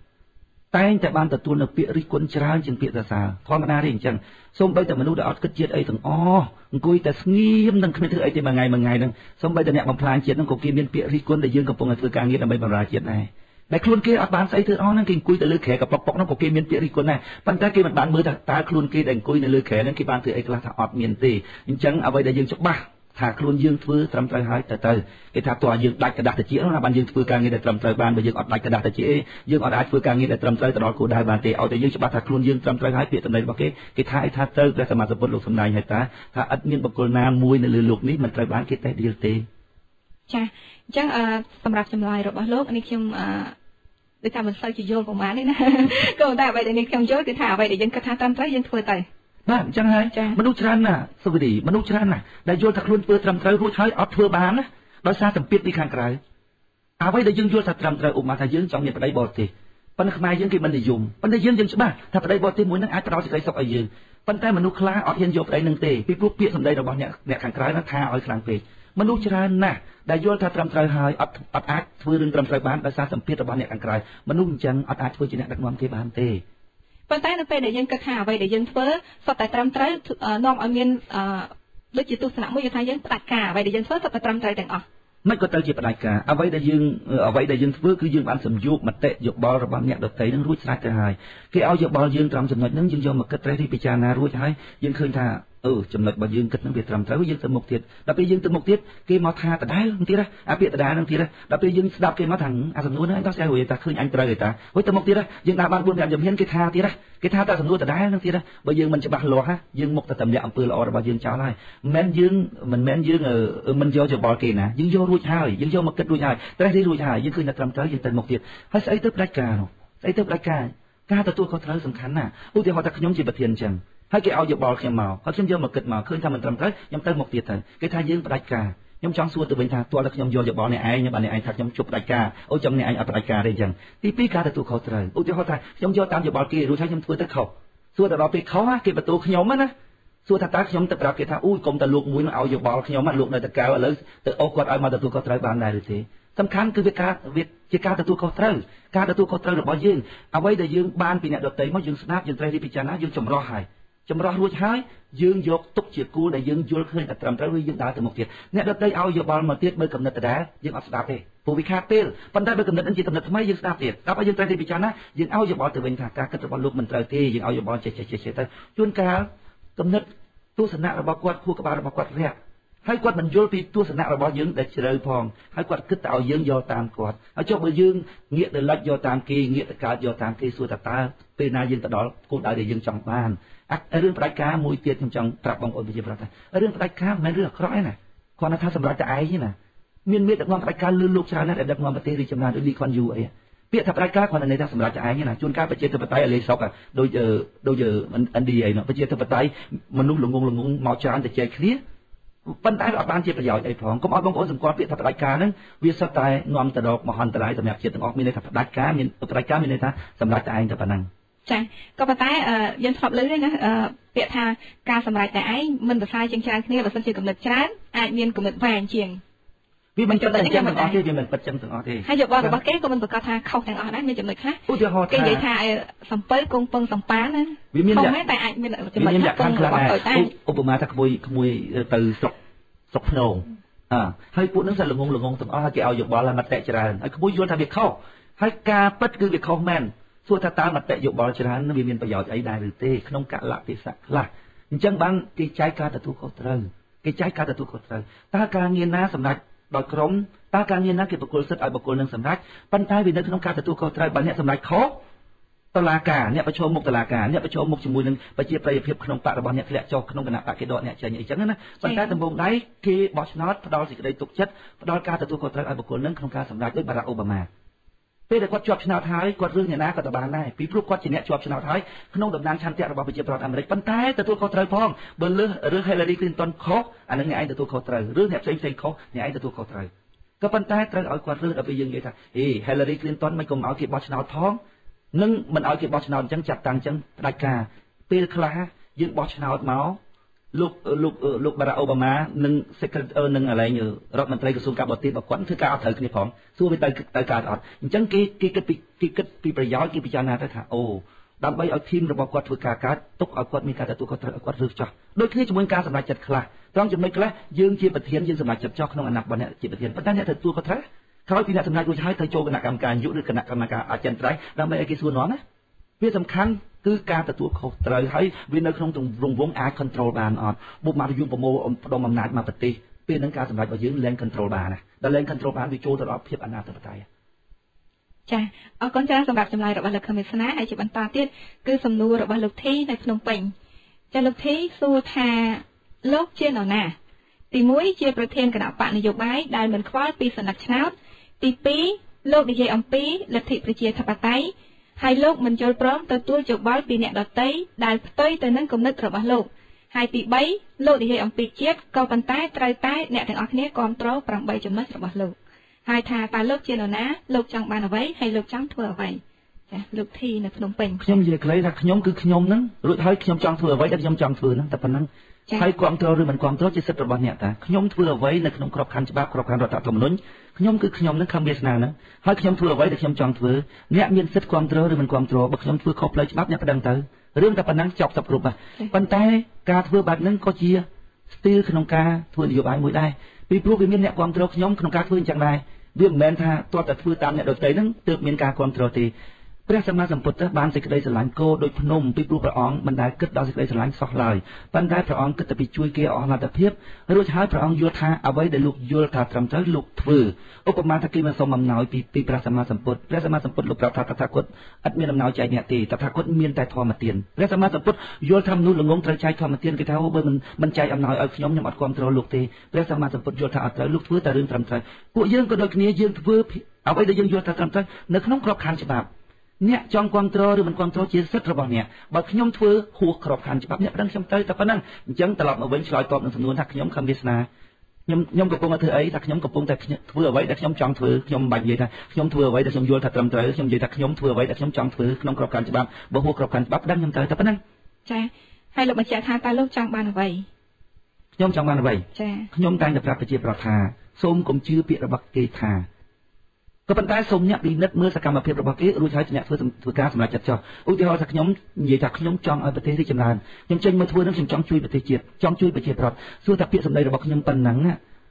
តែងតែបានទទួលនៅពាក្យរិះគន់ច្រើនជាងពាក្យសរសើរធម្មតាទេអញ្ចឹងសូម្បីតែមនុស្សដែលអត់គិតជាតិអីទាំងអស់អង្គុយតែស្ងៀមនឹងគ្មានធ្វើអីទេមួយថ្ងៃហ្នឹងសូម្បីតែអ្នកបំផ្លាញជាតិហ្នឹងក៏គេមានពាក្យរិះគន់ដែលយើងកំពុងតែធ្វើការងារដើម្បីបម្រើជាតិដែរដែលខ្លួនគេអត់បានស្អីធ្វើអស់ហ្នឹងគេអង្គុយទៅលើក្រែកប៉ុកហ្នឹងក៏គេមានពាក្យរិះគន់ដែរប៉ុន្តែគេមិនបានមើលថាតើខ្លួនគេដែលអង្គុយនៅលើក្រែហ្នឹងគេបានធ្វើអីខ្លះថាអត់មានទេអញ្ចឹងអ្វីដែលយើងច្បាស់ថាខ្លួនយើងធ្វើត្រឹមត្រូវហើយទៅគេថាតើយើងដាច់กระดาษតិចណាបានយើងធ្វើការងារដែលត្រឹមត្រូវបានបើយើងអត់ដាច់กระดาษតិចយើងអត់អាចធ្វើការងារដែលត្រឹមត្រូវទៅដល់គោលដៅបានទេឲ្យតែយើងច្បាស់ថាខ្លួនយើងត្រឹមត្រូវហើយពាក្យសម្ដីរបស់គេថាឲ្យថាទៅព្រះសម្មាសម្ពុទ្ធលោកសម្ដែងហើយថាឥតមានបុគ្គលណាមួយនៅលើលោកនេះមិនត្រូវបានគេតេះដៀលទេចាអញ្ចឹងសម្រាប់ចម្លើយរបស់លោកនេះខ្ញុំដូចថាមិនសូវជាយល់ប្រហែលទេណាក៏តែអ្វីដែលខ្ញុំយល់គឺថាអ្វីដែលយើងគិតថាត្រឹមត្រូវយើងធ្វើទៅបាទអញ្ចឹងហើយមនុស្សច្រើនណាស់សុវិធីមនុស្សច្រើនណាស់ដែលយល់ថាខ្លួនធ្វើត្រឹមត្រូវរួចហើយអត់ធ្វើបានណាដោយសារសម្ពាធពីខាងក្រៅអ្វីដែលយើងយល់ថាត្រឹមត្រូវឧបមាថាយើងចង់មានប្តីបរទេសប៉ុន្តែខ្មែរយើងគេមិននិយមប៉ុន្តែយើងច្បាស់ថាប្តីបរទេសមួយនឹងអាចផ្ដល់សេចក្តីសុខឲ្យយើងប៉ុន្តែមនុស្សខ្លះអត់ហ៊ានយកប្តីនឹងទេពីព្រោះពាក្យសម្ដីរបស់អ្នកខាងក្រៅហ្នឹងថាឲ្យខ្លាំងពេកមនុស្សច្រើនណាស់ដែលយល់ថាត្រឹមត្រូវហើយអត់អាចធ្វើរឿងត្រឹមត្រូវបានដោយសារសម្ពាធរបស់អ្នកខាងក្រៅមនុស្សអញ្ចឹងអត់អាចធ្វើជាអ្នកដឹកនាំគេបានទេប៉ុន្តែនៅពេលដែលយើងគិតថាអ្វីដែលយើងធ្វើសុទ្ធតែត្រឹមត្រូវនាំឲ្យមានដូចជាទស្សនៈមួយថាយើងផ្ដាច់ការអ្វីដែលយើងធ្វើសុទ្ធតែត្រឹមត្រូវទាំងអស់មិនក៏ទៅជាផ្ដាច់ការអ្វីដែលយើងធ្វើគឺយើងបានសំយោគមតិយោបល់របស់អ្នកដទៃនឹងរួចស្រេចទៅហើយគេឲ្យយោបល់យើងត្រង់ចំណុចហ្នឹងយើងយកមកគិតត្រេះរិះពិចារណារួចហើយយើងឃើញថាចំណុចរបស់យើងគិតនឹងវាត្រឹមត្រូវយើងទៅមុខទៀតដល់ពេលយើងទៅមុខទៀតគេមកថាដដែលទៀតអាពាក្យដដែលនឹងទៀតដល់ពេលយើងស្ដាប់គេមកថាអាសំណួរហ្នឹងអញដោះស្រាយរួចតែឃើញអញត្រូវទេតាហួយទៅមុខទៀតយើងដើរបាន4 5ជំហានគេថាទៀតគេថាតែសំណួរដដែលនឹងទៀតបើយើងមិនច្បាស់លាស់យើងមុខទៅតម្លាក់អំពើល្អរបស់យើងចោលហើយមិនមែនយើងមិនយកយោបល់គេណាយើងយករួចហើយយើងយកមកគិតរួចហើយត្រេះរិះរួចហើយយើងឃើញតែត្រឹមត្រូវយើងទៅមុខទៀតហើយស្អីទៅផ្ដាច់ការនោះស្អីទៅផ្ដាច់ការទទួលខុសត្រូវសំខាន់ណាឧទាហរណ៍ថាខ្ញុំជាប្រធានអញ្ចឹងហើយគេឲ្យយោបល់ខ្ញុំមកហើយខ្ញុំយកមកគិតមកឃើញថាមិនត្រឹមត្រូវខ្ញុំទៅមុខទៀតទៅគេថាយើងផ្ដាច់ការខ្ញុំចង់សួរទៅវិញថាទាល់តែខ្ញុំយកយោបល់អ្នកឯងបាទអ្នកឯងថាខ្ញុំជប់ផ្ដាច់ការចឹងអ្នកឯងអត់ផ្ដាច់ការទេអញ្ចឹងទី2ការទទួលខុសត្រូវឧទាហរណ៍ថាខ្ញុំយកតាមយោបល់គេរួចហើយខ្ញុំធ្វើទៅខុសសួរទៅដល់ពេលខុសគេបន្ទោសខ្ញុំណា សួរថាតើខ្ញុំទៅប្រាប់គេថាអូយកុំតែលោកមួយនឹងឲ្យយោបល់ខ្ញុំលោកនៅតែកៅឥឡូវទៅអូគាត់ឲ្យមកទទួលខុសត្រូវបានដែរឬទេសំខាន់គឺវាជាការទទួលខុសត្រូវការទទួលខុសត្រូវរបស់យើងអ្វីដែលយើងបានពីអ្នកដទៃមកយើងស្ដាប់យើងត្រូវរៀបពិចារណាយើងចម្រោះរួចហើយយើងយកទុកជាគោលដែលយើងយល់ឃើញតែត្រឹមត្រូវឬយើងដើរទៅមុខទៀតអ្នកដទៃឲ្យយោបល់មកទៀតបើកំណត់ដដែលយើងអត់ស្ដាប់ទេព្រោះវាខាតពេលប៉ុន្តែបើកំណត់នឹងជាកំណត់ថ្មីយើងស្ដាប់ទៀតដល់ពេលយើងត្រូវរៀបពិចារណាយើងឲ្យយោបល់ទៅវិញថាការគិតរបស់លោកមិនត្រូវទេយើងឲ្យយោបល់ចេះទៅជួនកាលកំណត់ទស្សនៈរបស់គាត់ខួរក្បាលរបស់គាត់រាក់ហើយគាត់មិនយល់ពីទស្សនៈរបស់យើងដែលជ្រៅផងហើយគាត់គិតតែឲ្យយើងយកតាមគាត់ហើយចុះបើយើងងាកទៅលិចយកតាមគេងាកទៅកើតយកតាមគេសួរតើពេលណាយើងទៅដល់គោលដៅដែលយើងចង់បានរឿងផ្ដាច់ការមួយទៀតខ្ញុំចង់ប្រាប់បងប្អូនប្រជាប្រដ្ឋថារឿងផ្ដាច់ការមិនមែនរឿងអាក្រក់ទេណាគ្រាន់តែថាសម្រាប់តែឯងទេណាមានមេដឹកនាំផ្ដាច់ការលឺលោកច្រើនណាស់ដែលដឹកនាំប្រទេសរីកចម្រើនដូចលីខ្វាន់យូអីពាក្យថាផ្ដាច់ការគ្រាន់តែន័យថាសម្រាប់តែឯងទេណាជួនកាលប្រជាធិបតេយ្យលេសក់ដូចឥណ្ឌាអីនោះប្រជាធិបតេយ្យមនុស្សល្ងងមកច្រើនតែចែកគ្នាប៉ុន្តែវាអត់បានជាប្រយោជន៍អីផងកុំឲ្យបងប្អូនសម្គាល់ពាក្យថាផ្ដាច់ការហ្នឹងវាសុទ្ធតែនាំទៅដល់មហន្តរាយសម្រាប់ជាតិទាំងអស់មានន័យថាផ្ដាច់ការមានន័យថាសម្រាប់តែឯងតែប៉ុណ្ណឹងចាក៏ប៉ុន្តែយើងធ្លាប់លើទេណាពាក្យថាការសម្រេចតែឯងមិនប្រសើរជាងច្រើនគ្នាបើមិនជាកំណត់ច្រើនអាចមានកំណត់វែងជាងវាមិនចិត្តតែចឹងទាំងអស់ទេវាមិនពិតចឹងទាំងអស់ទេហើយយោបល់របស់គេក៏មិនប្រកាសថាខុសទាំងអស់ដែរមានចំណុចខ្លះឧទាហរណ៍គេនិយាយថាសំពៅគង់ពឹងសំប៉ាណាវាមានតែអាចមានចំណុចខ្លះពឹងឧបមាថាក្មួយទៅស្រុកភ្នងហើយពួកនឹងសិលល្ងងទាំងអស់ហើយគេឲ្យយោបល់ហើយមតិច្រើនហើយក្មួយយល់ថាវាខុសហើយការពិតគឺវាខុសមែនសួរថាតើមតិយោបល់ច្រើនវាមានប្រយោជន៍អីដែរឬទេក្នុងកលៈទេសៈខ្លះអញ្ចឹងបានគេចែកការទទួលខុសត្រូវតើការងារណាសម្រាប់ដោយក្រុមតើការងារណាគេប្រគល់សិទ្ធិឲ្យបុគ្គលនឹងសម្រាប់ប៉ុន្តែវានៅក្នុងការទទួលខុសត្រូវបើអ្នកសម្រាប់ខុសតុលាការអ្នកប្រឈមមុខតុលាការអ្នកប្រឈមមុខជាមួយនឹងប្រជាប្រិយភាពក្នុងបករបស់អ្នកធ្លាក់ចុះក្នុងគណៈបកគេដកអ្នកចេញអីចឹងណាប៉ុន្តែដំបូងដៃគេបោះឆ្នោតផ្ដល់សេចក្តីទុកចិត្តផ្ដល់ការទទួលខុសត្រូវឲ្យបុគ្គលនឹងក្នុងការសម្រេចដោយបារ៉ាក់អូបាម៉ាពេលដែលគាត់ជាប់ឆ្នោតហើយគាត់រឿងអ្នកណាក៏ទៅបានដែរពីព្រោះគាត់ជាអ្នកជាប់ឆ្នោតហើយក្នុងដំណាងឆន្ទៈរបស់ប្រជាប្រដ្ឋអាមេរិកប៉ុន្តែទទួលខុសត្រូវផងបើលើរឿង Hillary Clinton ខុសអានឹងអ្នកឯងទទួលខុសត្រូវរឿងអ្នកផ្សេងខុសអ្នកឯងទទួលខុសត្រូវក៏ប៉ុន្តែត្រូវឲ្យគាត់រឿងដល់ពេលយើងនិយាយថាHillary Clinton មិនគុំឲ្យគេបោះឆ្នោតផងនឹងមិនឲ្យគេបោះឆ្នោតអញ្ចឹងចាត់តាំងអញ្ចឹងផ្ដាច់ការពេលខ្លះយើងបោះឆ្នោតមកលោកបារ៉ាក់អូបាម៉ានិង Secretary នឹងឥឡូវរដ្ឋមន្ត្រីក្រសួងការបរទេសរបស់គាត់ធ្វើការអត់ត្រូវគ្នាផងសួរវាទៅកើតអត់អញ្ចឹងគេគិតពីប្រយោជន៍គេពិចារណាទៅថាអូដើម្បីឲ្យធីមរបស់គាត់ធ្វើការកើតទុកឲ្យគាត់មានការទទួលខុសត្រូវឲ្យគាត់រើសចោះដូចគ្នាជាមួយការសម្រេចចិត្តខ្លះត្រង់ចំណុចខ្លះយើងជាប្រធានយើងសម្រេចចិត្តចោះក្នុងអាណត្តិរបស់អ្នកជាប្រធានប៉ុន្តែអ្នកទទួលខុសត្រូវក្រោយពីអ្នកសម្រេចរួចហើយទៅចូលគណៈកម្មការយុឬគណៈកម្មការអចិន្ត្រៃយ៍ដើម្បីឲ្យគេសួរនាំណាវាសំខាន់គឺការទទួលខុសត្រូវហើយវានៅក្នុងរង្វង់អាច control បានអត់បុកមកយើងប្រមូលផ្ដុំអំណាចមកប្រទេសពេលហ្នឹងការសម្រេចរបស់យើងលែង control បានណាដល់លែង control បានវាចូលទៅដល់ភាពអនាធិបតេយ្យចាអរគុណច្រើនសម្រាប់ចម្លើយរបស់លោកខឹមវាសនាហើយជាបន្តទៀតគឺសំណួររបស់លោកធីនៅភ្នំពេញចាលោកធីសួរថាលោកជានរណាទី1ជាប្រធានគណៈបកនយោបាយដែលមិនខ្វល់ពីសន្តិឆ្នោតទី2លោកនិយាយអំពីលទ្ធិប្រជាធិបតេយ្យហើយលោកមិនយល់ព្រមទទួលយោបល់ពីអ្នកដទៃដែលផ្ទុយទៅនឹងគំនិតរបស់លោកហើយទី3លោកនិយាយអំពីជាតិក៏ប៉ុន្តែត្រូវតែអ្នកទាំងអស់គ្នាគាំទ្រ8ចំណុចរបស់លោកហើយថាតើលោកជានរណាលោកចង់បានអ្វីហើយលោកចង់ធ្វើអ្វីចាលោកធីនៅភ្នំពេញខ្ញុំនិយាយខ្លីថាខ្ញុំគឺខ្ញុំហ្នឹងរួចហើយខ្ញុំចង់ធ្វើអ្វីដែលខ្ញុំចង់ធ្វើហ្នឹងតែប៉ុណ្ណឹងហើយគាំទ្រឬមិនគាំទ្រជាសិទ្ធិរបស់អ្នកតាខ្ញុំធ្វើអ្វីនៅក្នុងក្របខ័ណ្ឌច្បាប់ក្របខ័ណ្ឌរដ្ឋធម្មនុញ្ញខ្ញុំគឺខ្ញុំនឹងខំវាសនាហ្នឹងហើយខ្ញុំធ្វើអ្វីដែលខ្ញុំចង់ធ្វើអ្នកមានសិទ្ធិគាំទ្រឬមិនគាំទ្របើខ្ញុំធ្វើខុសផ្លូវច្បាប់អ្នកប្តឹងទៅរឿងតែប៉ុណ្ណឹងចប់គ្រប់ប៉ុន្តែការធ្វើបែបហ្នឹងក៏ជាស្ទីលក្នុងការធ្វើនយោបាយមួយដែរពីព្រោះវាមានអ្នកគាំទ្រខ្ញុំក្នុងការធ្វើអញ្ចឹងដែរវាមិនមែនថាទាល់តែធ្វើតាមអ្នកដទៃហ្នឹងទើបមានការគាំទ្រទេព្រះសម្មាសម្ពុទ្ធបានសេចក្តីស្រឡាញ់គោដូចភ្នំពីព្រោះព្រះអង្គមិនដែលគិតដល់សេចក្តីស្រឡាញ់សោះឡើយប៉ុន្តែព្រះអង្គគិតតែពីជួយគេអស់លទ្ធភាពរួចហើយព្រះអង្គយល់ថាអ្វីដែលលោកយល់ថាត្រឹមត្រូវលោកធ្វើឧបមាថាគេមកសុំអំណោយពីព្រះសម្មាសម្ពុទ្ធព្រះសម្មាសម្ពុទ្ធលោកប្រាប់ថាតថាគតឥតមានអំណោយចែកអ្នកទេតថាគតមានតែធម្មទានព្រះសម្មាសម្ពុទ្ធយល់ថាមនុស្សល្ងងត្រូវចែកធម្មទានគេថាបើមិនចែកអំណោយឲ្យខ្ញុំអត់គ្រប់គ្រងលោកទេព្រះសម្មាសម្ពុទ្ធយល់ថាអត់ត្រូវលោកធ្វើតែរឿងត្រឹមត្រូវពួកយើងក៏ដូចគ្នាយើងធ្វើអ្វីដែលយើងយល់ថាត្រឹមត្រូវនៅក្នុងក្របខ័ណ្ឌច្បាប់អ្នកចង់គ្រប់គ្រងឬមិនគ្រប់គ្រងជាសិទ្ធិរបស់អ្នកបើខ្ញុំធ្វើហួសក្របខ័ណ្ឌច្បាប់អ្នកដឹងខ្ញុំទៅតែប៉ុណ្ណឹងអញ្ចឹងត្រឡប់មកវិញឆ្លើយតបនឹងសំណួរថាខ្ញុំខំវាសនាខ្ញុំកំពុងតែធ្វើអីថាខ្ញុំកំពុងតែធ្វើអ្វីដែលខ្ញុំចង់ធ្វើខ្ញុំមិនបាច់និយាយថាខ្ញុំធ្វើអ្វីដែលខ្ញុំយល់ថាត្រឹមត្រូវខ្ញុំនិយាយថាខ្ញុំធ្វើអ្វីដែលខ្ញុំចង់ធ្វើក្នុងក្របខ័ណ្ឌច្បាប់បើហួសក្របខ័ណ្ឌច្បាប់ដឹងខ្ញុំទៅតែប៉ុណ្ណឹងចា ហើយលោកបញ្ជាក់ថាតើលោកចង់បានអ្វីខ្ញុំចង់បានអ្វីចាខ្ញុំតែងតែប្រាប់ប្រជាប្រដ្ឋថាសូមកុំជឿពាក្យរបស់គេថាក៏ប៉ុន្តែសូមអ្នកពិនិត្យមើលសកម្មភាពរបស់គេរួចហើយអ្នកធ្វើការសម្រេចចិត្តចុះឧទាហរណ៍ថាខ្ញុំនិយាយថាខ្ញុំចង់ឲ្យប្រទេសរីកចម្រើនខ្ញុំចេញមកធ្វើនឹងខ្ញុំចង់ជួយប្រទេសជាតិចង់ជួយប្រជាប្រដ្ឋសួរថាពាក្យសម្ដីរបស់ខ្ញុំប៉ុណ្ណឹង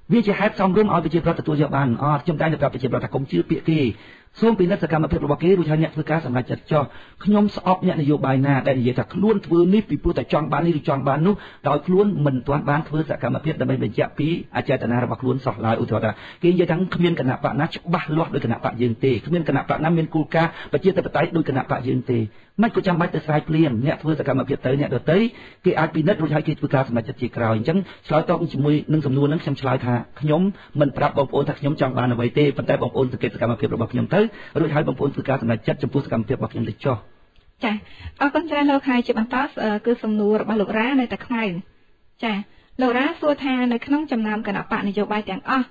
វាជាហេតុសមរម្យឲ្យប្រជាប្រដ្ឋទទួលយកបានអត់ខ្ញុំតែងតែប្រាប់ប្រជាប្រដ្ឋថាកុំជឿពាក្យគេសូមពិនិត្យសកម្មភាពរបស់គេរួចហើយអ្នកធ្វើការសម្រេចចិត្តចុះខ្ញុំស្អប់អ្នកនយោបាយណាដែលនិយាយថាខ្លួនធ្វើនេះពីព្រោះតែចង់បាននេះឬចង់បាននោះដោយខ្លួនមិនទាន់បានធ្វើសកម្មភាពដើម្បីបញ្ជាក់ពីអចេតនារបស់ខ្លួនសោះឡើយឧទាហរណ៍ថាគេនិយាយថាគ្មានគណៈបកណាច្បាស់លាស់ដោយគណៈបកយើងទេគ្មានគណៈបកណាមានគោលការណ៍ប្រជាធិបតេយ្យដោយគណៈបកយើងទេមិនក៏ចាំបាច់ទៅស្រ័យភ្លាមអ្នកធ្វើសកម្មភាពទៅអ្នកដទៃគេអាចពិនិត្យរួចហើយគេធ្វើការសម្រេចចិត្តជាក្រោយអញ្ចឹងឆ្លើយតបជាមួយនឹងសំណួរហ្នឹងខ្ញុំឆ្លើយថាខ្ញុំមិនប្រាប់បងប្អូនថាខ្ញុំចង់បានអ្វីទេប៉ុន្តែបងប្អូនសង្កេតសកម្មភាពរបស់ខ្ញុំទៅរួចហើយបងប្អូនធ្វើការសម្រេចចិត្តចំពោះសកម្មភាពរបស់ខ្ញុំទៅចុះចាអរគុណច្រើនលោកហើយជាបន្តគឺសំណួររបស់លោករ៉ានៅតែខ្មៅចាលោករ៉ាសួរថានៅក្នុងចំណោមគណៈបកនយោបាយទាំងអស់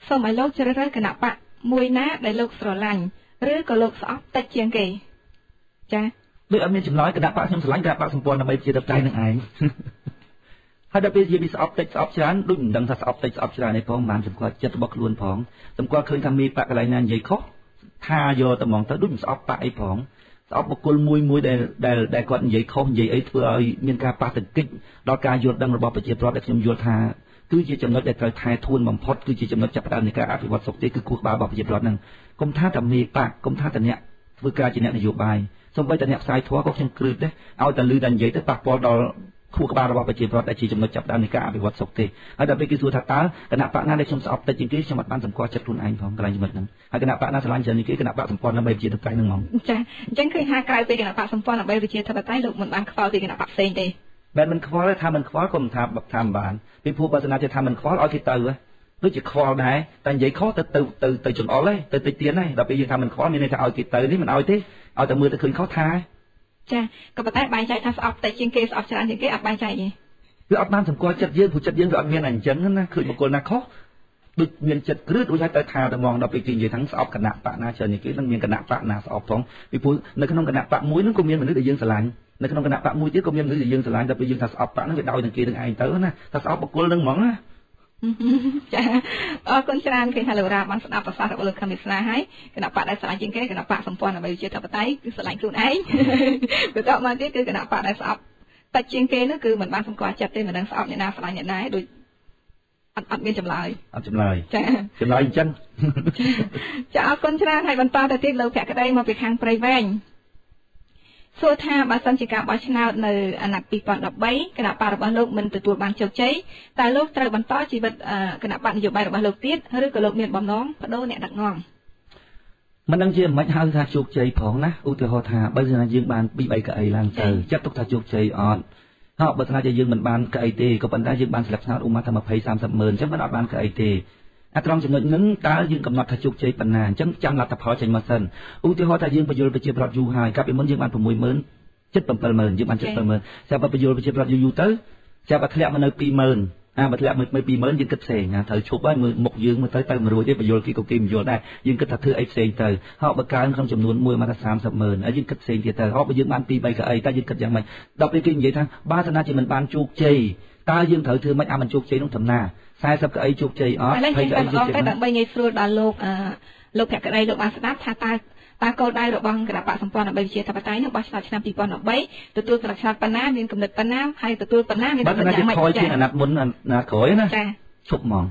សូមឲ្យលោកជ្រើសរើសគណៈបកមួយណាដែលលោកស្រឡាញ់ឬក៏លោកស្អប់តិចជាងគេចាដូចអត់មានចម្លើយគណៈបកខ្ញុំស្រឡាញ់គណៈបកសម្ព័ន្ធដើម្បីប្រជាធិបតេយ្យនឹងឯងហើយដល់ពេលនិយាយពីស្អប់តិចស្អប់ច្រើនដូចមិនដឹងថាស្អប់តិចស្អប់ច្រើនឯផងបានសម្គាល់ចិត្តរបស់ខ្លួនផងសម្គាល់ឃើញថាមានបកកន្លែងណានិយាយខុសថាយកតែហ្មងទៅដូចមិនស្អប់បកអីផងស្អប់បុគ្គលមួយដែលគាត់និយាយខុសនិយាយអីធ្វើឲ្យមានការប៉ះទង្គិចដល់ការយល់ដឹងរបស់ប្រជាពលរដ្ឋដែលខ្ញុំយល់ថាគឺជាចំណុចដែលត្រូវថែធួនបំផុតគឺជាចំណុចចាប់ផ្ដើមនៃការអភិវឌ្ឍសុខទេគឺគូក្បាលរបស់ប្រជាពលរដ្ឋហ្នឹងកុំថាតែមេបកកុំថាតែអ្នកធ្វើការជាអ្នកនយោបាយសូម្បីតែអ្នកផ្សាយធម៌ក៏ខ្ញុំគ្រឹះដែរឲ្យតែលឺតែនិយាយទៅប៉ះពាល់ដល់ខួរក្បាលរបស់ប្រជាពលរដ្ឋដែលជាចំណុចចាប់ផ្ដើមនៃការអភិវឌ្ឍសុខទេហើយដល់ពេលគេសួរថាតើគណៈបកណាដែលខ្ញុំស្អប់តិចជាងគេខ្ញុំអត់បានសម្គាល់ចិត្តខ្លួនឯងផងកន្លែងចំណុចហ្នឹងហើយគណៈបកណាស្រឡាញ់ច្រើនជាងគេគណៈបកសម្ព័ន្ធដើម្បីប្រជាធិបតេយ្យហ្នឹងហ្មងចាអញ្ចឹងឃើញថាក្រៅពីគណៈបកសម្ព័ន្ធដើម្បីប្រជាធិបតេយ្យលោកមិនបានខ្វល់ពីគណៈបកផ្សេងទេបែបមិនខ្វល់ទេថាមិនខ្វល់ក៏មិនថាមិនបានពីព្រោះបើសិនជាថាមិនខ្វល់ឲ្យគេទៅដូចជាខ្វល់ដែរតែនិយាយខុសទៅចង្អុលទេទៅតិចទៀតហើយដល់ពេលយើងថាមិនខ្វល់មានន័យថាឲ្យគេទៅនេះមិនឲ្យទេឲ្យតែមើលទៅឃើញខុសថាចាក៏ប៉ុន្តែបែងចែកថាស្អប់តិចជាងគេស្អប់ច្រើនជាងគេអត់បែងចែកទេវាអត់បានសម្គាល់ចិត្តយើងព្រោះចិត្តយើងវាអត់មានអញ្ចឹងណាឃើញបុគ្គលណាខុសដូចមានចិត្តគ្រឹះដូចឲ្យទៅថាតែហ្មងដល់ពេលគេនិយាយថាស្អប់គណៈបកណាច្រើនជាងគេនឹងមានគណៈបកណាស្អប់ផងពីព្រោះនៅក្នុងគណៈបកមួយហ្នឹងក៏មានមនុស្សដែលយើងស្រឡាញ់នៅក្នុងគណៈបកមួយទៀតក៏មានមនុស្សដែលយើងស្រឡាញ់ដល់ពេលយើងថាស្អប់បកហ្នឹងវាដោយនឹងគេនឹងឯងទៅណាថាស្អប់បុគ្គលហ្នឹងហ្មងណាចាអរគុណច្រើនគេថាលោករ៉ាបានស្ដាប់ប្រសាសន៍របស់លោកខឹមវិស្នាហើយគណៈបកដែលស្រឡាញ់ជាងគេគណៈបកសម្ព័ន្ធដើម្បីប្រជាធិបតេយ្យគឺស្រឡាញ់ខ្លួនឯងបន្តមកទៀតគឺគណៈបកដែលស្អប់តិចជាងគេនោះគឺមិនបានសម្គាល់ចិត្តទេមិនដឹងស្អប់អ្នកណាស្រឡាញ់អ្នកណាដូចអត់មានចម្លើយចាចម្លើយអញ្ចឹងចាអរគុណច្រើនហើយបន្តទៅទៀតលោកភក្តីមកពីខាងព្រៃវែងសួរថាបើសិនជាការបោះឆ្នោតនៅអាណត្តិ2013គណៈបករបស់លោកមិនទទួលបានជោគជ័យតើលោកត្រូវបន្តជីវិតគណៈបកនយោបាយរបស់លោកទៀតឬក៏លោកមានបំណងបដូរអ្នកដឹកនាំមិនដឹងជាមិនហៅថាជោគជ័យផងណាឧទាហរណ៍ថាបើសិនជាយើងបាន2-3កៅអីឡើងទៅចាត់ទុកថាជោគជ័យអត់ហើយបើសិនជាយើងមិនបានកៅអីទេក៏ប៉ុន្តែយើងបានស្លឹកឆ្នោតឧបមាថា20-30 ម៉ឺនអញ្ចឹងមិនអត់បានកៅអីទេអាត្រង់ចំណុចហ្នឹងតើយើងកំណត់ថាជោគជ័យប៉ុណ្ណាអញ្ចឹងចាំលទ្ធផលចេញមកសិនឧទាហរណ៍ថាយើងបញ្យល់ប្រជាប្រដ្ឋយូរហើយកាលពីមុនយើងបាន60000 70000យើងបាន70000ចាំបើបញ្យល់ប្រជាប្រដ្ឋយូរទៅចាំបើធ្លាក់មកនៅ20000បើធ្លាក់មក20000យើងគិតផ្សេងត្រូវឈប់ហើយមើលមុខយើងមើលទៅមិនរួចទេបញ្យល់គេក៏គេបញ្យល់ដែរយើងគិតថាធ្វើអីផ្សេងទៅហើយបើកើនក្នុងចំនួនមួយមកថា30ម៉ឺនហើយយើងគិតផ្សេងទៀតទៅហើយបើយើងបាន2-3កៅអីតើយើងគិតយ៉ាងម៉េចដល់ពេលគេនិយាយថាបើសិនណាជាមិនបានជោគជ័យតើយើងត្រូវធ្វើម៉េចឲ្យมันជោគជ័យនោះដំណា40កៅអីជោគជ័យអត់20កៅអីជោគជ័យដើម្បីងាយស្រួលដល់លោកភក្តីលោកបានស្ដាប់ថាតើគោលដៅរបស់គណៈបកសម្ព័ន្ធដើម្បីប្រជាធិបតេយ្យនោះបោះឆ្នោតឆ្នាំ2013ទទួលស្លឹកឆ្នោតប៉ុណ្ណាមានកម្រិតប៉ុណ្ណាហើយទទួលប៉ុណ្ណាមានកម្រិតយ៉ាងម៉េចចា៎អាណត្តិមុនអាណត្តិក្រោយណាចាឈប់ហ្មង